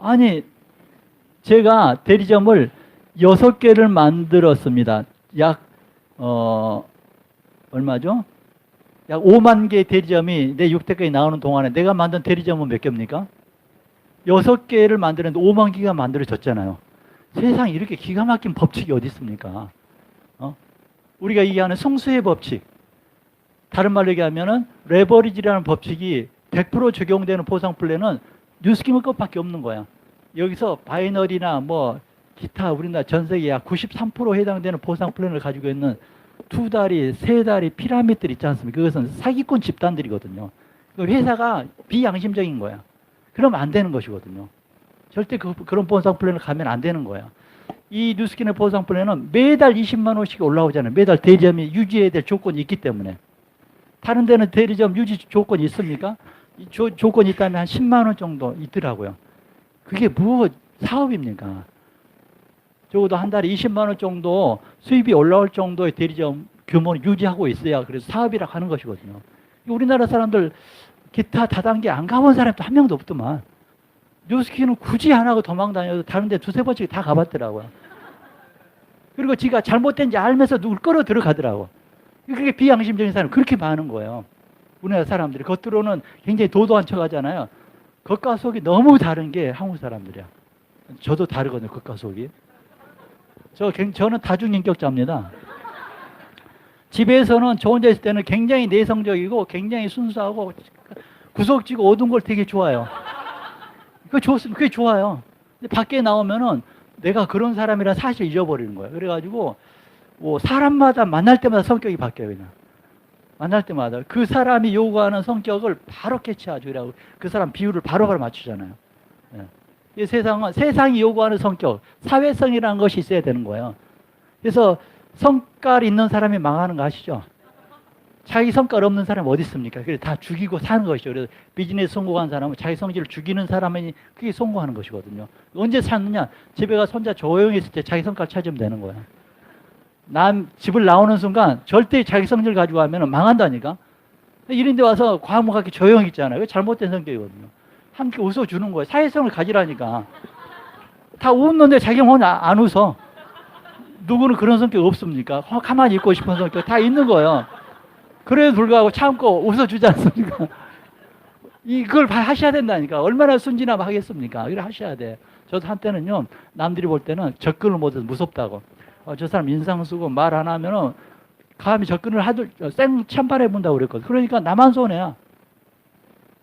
아니, 제가 대리점을 6개를 만들었습니다. 얼마죠? 약 5만 개 대리점이 내 6대까지 나오는 동안에 내가 만든 대리점은 몇 개입니까? 6개를 만드는데 5만 개가 만들어졌잖아요. 세상에 이렇게 기가 막힌 법칙이 어디 있습니까? 우리가 얘기하는 성수의 법칙. 다른 말로 얘기하면은 레버리지라는 법칙이 100% 적용되는 보상 플랜은 뉴스키머 것밖에 없는 거야. 여기서 바이너리나 뭐 기타 우리나라 전 세계 약 93% 해당되는 보상 플랜을 가지고 있는 2다리, 3다리 피라미드들 있지 않습니까? 그것은 사기꾼 집단들이거든요. 회사가 비양심적인 거야. 그러면 안 되는 것이거든요. 절대 그런 보상 플랜을 가면 안 되는 거야. 이 뉴스킨의 보상 플랜은 매달 20만 원씩 올라오잖아요. 매달 대리점이 유지해야 될 조건이 있기 때문에. 다른 데는 대리점 유지 조건이 있습니까? 조건이 있다면 한 10만 원 정도 있더라고요. 그게 뭐 사업입니까? 적어도 한 달에 20만 원 정도 수입이 올라올 정도의 대리점 규모를 유지하고 있어야 그래서 사업이라고 하는 것이거든요. 우리나라 사람들 기타 다단계 안 가본 사람도 한 명도 없더만. 뉴스키는 굳이 안 하고 도망 다녀도 다른 데 두세 번씩 다 가봤더라고요. 그리고 지가 잘못된지 알면서 누굴 끌어 들어가더라고. 그게 비양심적인 사람이 그렇게 많은 거예요. 우리나라 사람들이. 겉으로는 굉장히 도도한 척 하잖아요. 겉과 속이 너무 다른 게 한국 사람들이야. 저도 다르거든요, 겉과 속이. 저는 다중인격자입니다. 집에서는 저 혼자 있을 때는 굉장히 내성적이고 굉장히 순수하고 구석지고 어두운 걸 되게 좋아해요. 그거 좋습니다. 그게 좋아요. 근데 밖에 나오면은 내가 그런 사람이라 사실 잊어버리는 거예요. 그래가지고 뭐 사람마다 만날 때마다 성격이 바뀌어요. 그냥 만날 때마다 그 사람이 요구하는 성격을 바로 캐치하죠. 그래고 그 사람 비율을 바로바로 맞추잖아요. 예. 이 세상이 요구하는 성격, 사회성이라는 것이 있어야 되는 거예요. 그래서 성깔 있는 사람이 망하는 거 아시죠? 자기 성깔 없는 사람이 어디 있습니까? 그래서 다 죽이고 사는 것이죠. 그래서 비즈니스 성공한 사람은 자기 성질을 죽이는 사람이 그게 성공하는 것이거든요. 언제 찾느냐? 집에 가서 혼자 조용히 있을 때 자기 성깔 찾으면 되는 거야. 집을 나오는 순간 절대 자기 성질 가지고 하면 망한다니까. 이런 데 와서 과묵하게 조용히 있잖아요. 그게 잘못된 성격이거든요. 함께 웃어주는 거예요. 사회성을 가지라니까. 다 웃는데 자기는 혼자 안 웃어. 누구는 그런 성격 없습니까? 가만히 있고 싶은 성격 다 있는 거예요. 그래도 불구하고 참고 웃어주지 않습니까? 이걸 하셔야 된다니까. 얼마나 순진하면 하겠습니까? 이걸 하셔야 돼. 저도 한때는요, 남들이 볼 때는 접근을 못해서 무섭다고. 저 사람 인상 쓰고 말 안 하면은 감히 접근을 생 찬발해 본다고 그랬거든. 그러니까 나만 손해야.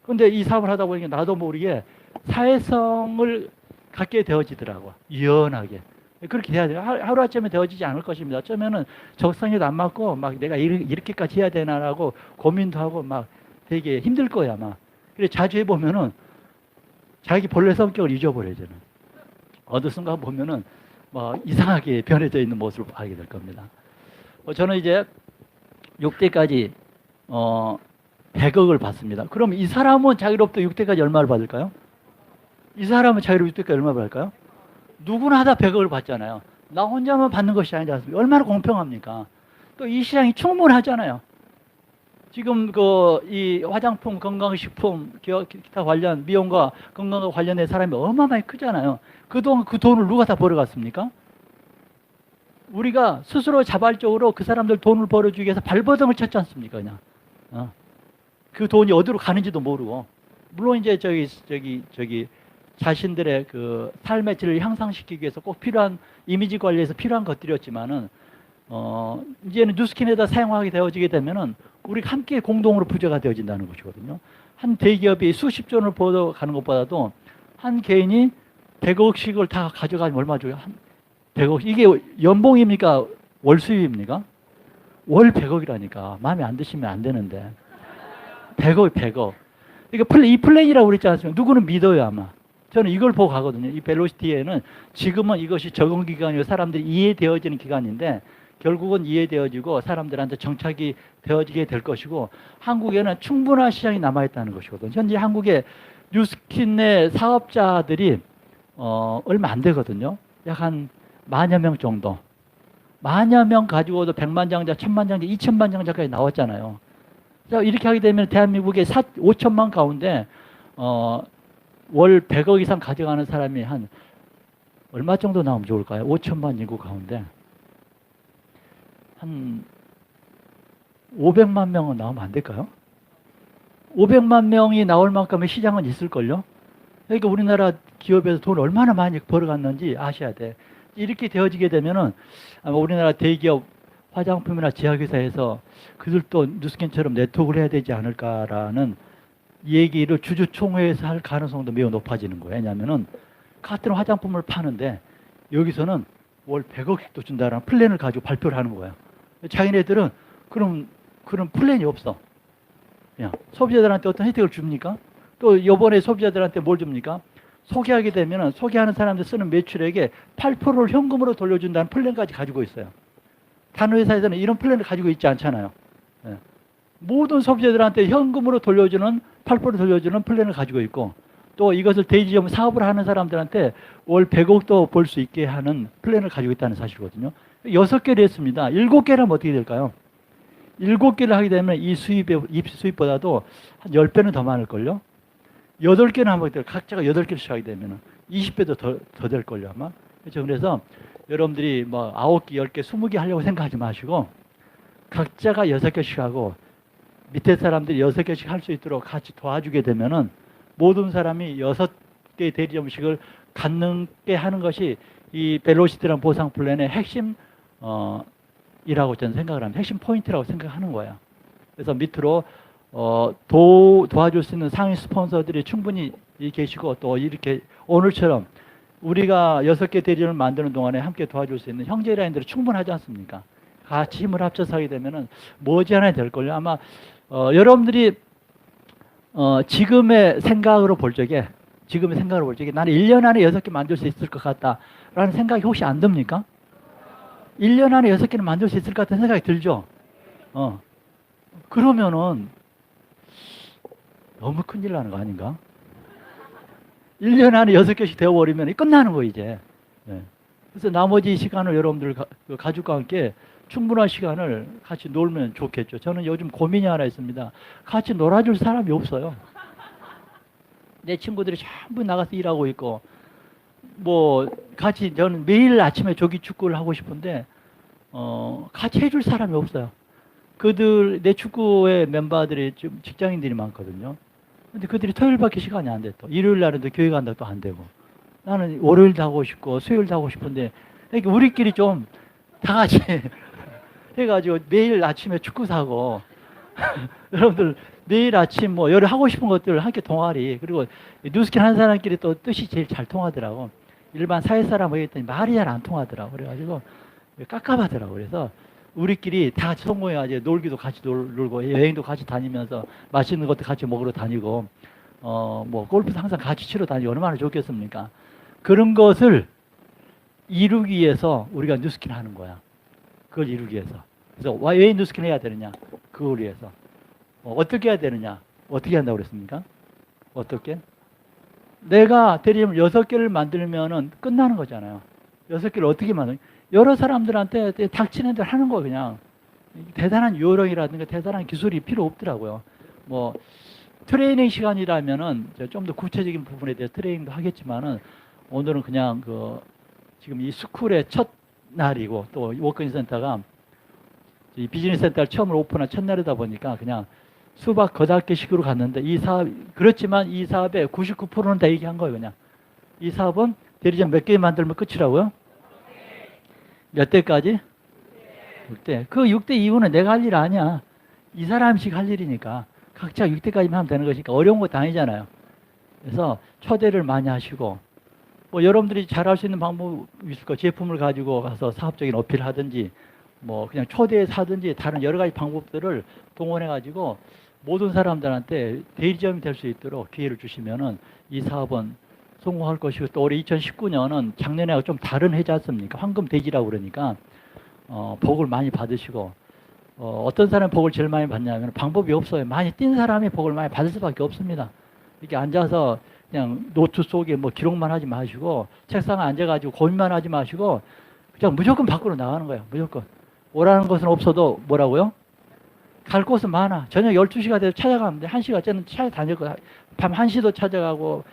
근데 이 사업을 하다 보니까 나도 모르게 사회성을 갖게 되어지더라고. 유연하게. 그렇게 돼야 돼요. 하루아침에 되어지지 않을 것입니다. 어쩌면은 적성에도 안 맞고 막 내가 이렇게까지 해야 되나라고 고민도 하고 막 되게 힘들 거야, 아마. 그래 자주 해보면은 자기 본래 성격을 잊어버려요, 저는. 어느 순간 보면은 막 이상하게 변해져 있는 모습을 보게 될 겁니다. 저는 이제 6대까지 100억을 받습니다. 그럼 이 사람은 자기로부터 6대까지 얼마를 받을까요? 이 사람은 자기로부터 6대까지 얼마 받을까요? 누구나 다 100억을 받잖아요. 나 혼자만 받는 것이 아니지 않습니까? 얼마나 공평합니까? 또 이 시장이 충분하잖아요. 지금 이 화장품, 건강식품, 기타 관련, 미용과 건강과 관련된 사람이 어마어마하게 크잖아요. 그동안 그 돈을 누가 다 벌어갔습니까? 우리가 스스로 자발적으로 그 사람들 돈을 벌어주기 위해서 발버둥을 쳤지 않습니까? 그냥. 어. 그 돈이 어디로 가는지도 모르고. 물론 이제 자신들의 그 삶의 질을 향상시키기 위해서 꼭 필요한 이미지 관리에서 필요한 것들이었지만은 이제는 뉴스킨에다 사용하게 되어지게 되면은 우리가 함께 공동으로 부자가 되어진다는 것이거든요. 한 대기업이 수십 조를 벌어가는 것보다도 한 개인이 100억씩을 다 가져가면 얼마 줘요? 한 100억. 이게 연봉입니까? 월 수입입니까? 월 100억이라니까. 마음에 안 드시면 안 되는데. 100억, 100억. 그러니까 이 플랜이라고 그랬지 않습니까? 누구는 믿어요, 아마. 저는 이걸 보고 가거든요. 이 벨로시티에는 지금은 이것이 적응 기간이고 사람들이 이해되어지는 기간인데 결국은 이해되어지고 사람들한테 정착이 되어지게 될 것이고 한국에는 충분한 시장이 남아있다는 것이거든요. 현재 한국의 뉴스킨 내 사업자들이 얼마 안 되거든요. 약 한 만여 명 정도. 만여 명 가지고도 100만 장자, 1000만 장자, 2000만 장자까지 나왔잖아요. 자, 이렇게 하게 되면 대한민국의 5천만 가운데 월 100억 이상 가져가는 사람이 한 얼마 정도 나오면 좋을까요? 5천만 인구 가운데 한 500만 명은 나오면 안 될까요? 500만 명이 나올 만큼의 시장은 있을걸요? 그러니까 우리나라 기업에서 돈을 얼마나 많이 벌어갔는지 아셔야 돼. 이렇게 되어지게 되면은 아마 우리나라 대기업 화장품이나 제약회사에서 그들도 뉴스캔처럼 네트워크를 해야 되지 않을까라는 얘기를 주주총회에서 할 가능성도 매우 높아지는 거예요. 왜냐하면은 같은 화장품을 파는데 여기서는 월 100억씩도 준다라는 플랜을 가지고 발표를 하는 거예요. 자기네들은 그런 플랜이 없어. 그냥 소비자들한테 어떤 혜택을 줍니까? 또 이번에 소비자들한테 뭘 줍니까? 소개하게 되면은 소개하는 사람들 쓰는 매출액의 8%를 현금으로 돌려준다는 플랜까지 가지고 있어요. 다른 회사에서는 이런 플랜을 가지고 있지 않잖아요. 예. 모든 소비자들한테 현금으로 돌려주는 8% 돌려주는 플랜을 가지고 있고 또 이것을 대리점 사업을 하는 사람들한테 월 100억도 벌 수 있게 하는 플랜을 가지고 있다는 사실이거든요. 6개를 했습니다. 7개라면 어떻게 될까요? 7개를 하게 되면 이 수입보다도 한 10배는 더 많을걸요? 8개는 하면 각자가 8개씩 하게 되면 20배도 더 될걸요, 아마. 그렇죠. 그래서 여러분들이 뭐 9개, 10개, 20개 하려고 생각하지 마시고 각자가 6개씩 하고 밑에 사람들이 6개씩 할 수 있도록 같이 도와주게 되면은 모든 사람이 6개 대리점식을 갖게 하는 것이 이 벨로시티라는 보상 플랜의 핵심 이라고 저는 생각을 합니다. 핵심 포인트라고 생각하는 거예요. 그래서 밑으로 도와줄 수 있는 상위 스폰서들이 충분히 계시고 또 이렇게 오늘처럼 우리가 6개 대리점을 만드는 동안에 함께 도와줄 수 있는 형제라인들이 충분하지 않습니까? 같이 힘을 합쳐서 하게 되면은 머지않아 될걸요. 아마 여러분들이 지금의 생각으로 볼 적에 나는 1년 안에 6개 만들 수 있을 것 같다라는 생각이 혹시 안 듭니까? 1년 안에 6개는 만들 수 있을 것 같은 생각이 들죠? 그러면은 너무 큰일 나는 거 아닌가? 1년 안에 6개씩 되어버리면 끝나는 거 이제. 네. 그래서 나머지 시간을 여러분들 가족과 함께 충분한 시간을 같이 놀면 좋겠죠. 저는 요즘 고민이 하나 있습니다. 같이 놀아줄 사람이 없어요. 내 친구들이 전부 나가서 일하고 있고 뭐 같이 저는 매일 아침에 조기 축구를 하고 싶은데 같이 해줄 사람이 없어요. 내 축구의 멤버들이 좀 직장인들이 많거든요. 근데 그들이 토요일밖에 시간이 안 돼. 또 일요일 날은 또 교회 간다고 또 안 되고 나는 월요일도 하고 싶고 수요일도 하고 싶은데 그러니까 우리끼리 좀 다 같이 해가지고 매일 아침에 축구 사고 여러분들 매일 아침 뭐 여러 하고 싶은 것들 함께 동아리 그리고 뉴스킨 하는 사람끼리 또 뜻이 제일 잘 통하더라고. 일반 사회 사람 모였더니 말이 잘 안 통하더라고. 그래가지고 깝깝하더라고. 그래서 우리끼리 다 같이 성공해가지고 놀기도 같이 놀고 여행도 같이 다니면서 맛있는 것도 같이 먹으러 다니고 뭐 골프도 항상 같이 치러 다니고 얼마나 좋겠습니까? 그런 것을 이루기 위해서 우리가 뉴스킨 하는 거야. 그걸 이루기 위해서. 그래서 왜 뉴스킨 해야 되느냐? 그걸 위해서. 어떻게 해야 되느냐? 어떻게 한다고 그랬습니까? 어떻게? 내가 대리점 6개를 만들면은 끝나는 거잖아요. 6개를 어떻게 만드냐? 여러 사람들한테 닥치는 대로 하는 거 그냥. 대단한 요령이라든가 대단한 기술이 필요 없더라고요. 뭐 트레이닝 시간이라면은 좀 더 구체적인 부분에 대해서 트레이닝도 하겠지만은 오늘은 그냥 지금 이 스쿨의 첫 날이고 또 워크인 센터가 이 비즈니스 센터를 처음으로 오픈한 첫날이다 보니까 그냥 수박 거닫기식으로 갔는데 이 사업 그렇지만 이 사업의 99%는 다 얘기한 거예요. 그냥 이 사업은 대리점 몇 개 만들면 끝이라고요? 몇 대까지? 6대. 그 6대 이후는 내가 할 일 아니야. 이 사람씩 할 일이니까 각자 6대까지만 하면 되는 것이니까 어려운 것도 아니잖아요. 그래서 초대를 많이 하시고 뭐 여러분들이 잘할 수 있는 방법이 있을 거 제품을 가지고 가서 사업적인 어필을 하든지 뭐 그냥 초대해서 하든지 다른 여러 가지 방법들을 동원해 가지고 모든 사람들한테 대리점이 될 수 있도록 기회를 주시면은 이 사업은 성공할 것이고 또 올해 2019년은 작년에하고 좀 다른 해지 않습니까? 황금 대지라고 그러니까 복을 많이 받으시고 어떤 사람이 복을 제일 많이 받냐면 방법이 없어요. 많이 뛴 사람이 복을 많이 받을 수밖에 없습니다. 이렇게 앉아서 그냥 노트 속에 뭐 기록만 하지 마시고 책상에 앉아가지고 고민만 하지 마시고 그냥 무조건 밖으로 나가는 거예요. 무조건. 오라는 것은 없어도 뭐라고요? 갈 곳은 많아. 저녁 12시가 돼서 찾아가면 돼. 1시가 저는 찾아다닐 거야. 밤 1시도 찾아가고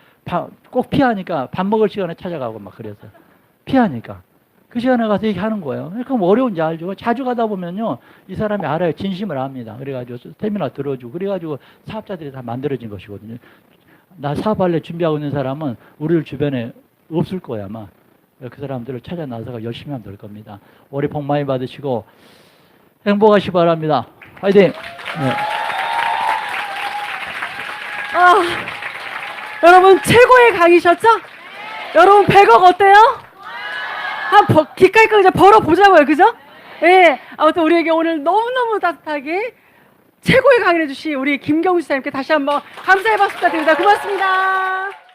꼭 피하니까 밥 먹을 시간에 찾아가고 막 그래서 피하니까 그 시간에 가서 얘기하는 거예요. 그러니까 뭐 어려운지 알죠. 자주 가다 보면요 이 사람이 알아요. 진심을 압니다. 그래가지고 세미나 들어주고 그래가지고 사업자들이 다 만들어진 것이거든요. 나 사업할래 준비하고 있는 사람은 우리 주변에 없을 거야 아마. 그 사람들을 찾아 나서가 열심히 하면 될 겁니다. 올해 복 많이 받으시고 행복하시 바랍니다. 화이팅! 네. 여러분 최고의 강의셨죠? 여러분 100억 어때요? 기깔 거 이제 벌어보자고요. 그죠? 예. 아무튼 우리에게 오늘 너무너무 따뜻하게 최고의 강의를 해주신 우리 김경수 사님께 다시 한번 감사의 박수 부탁드립니다. 고맙습니다.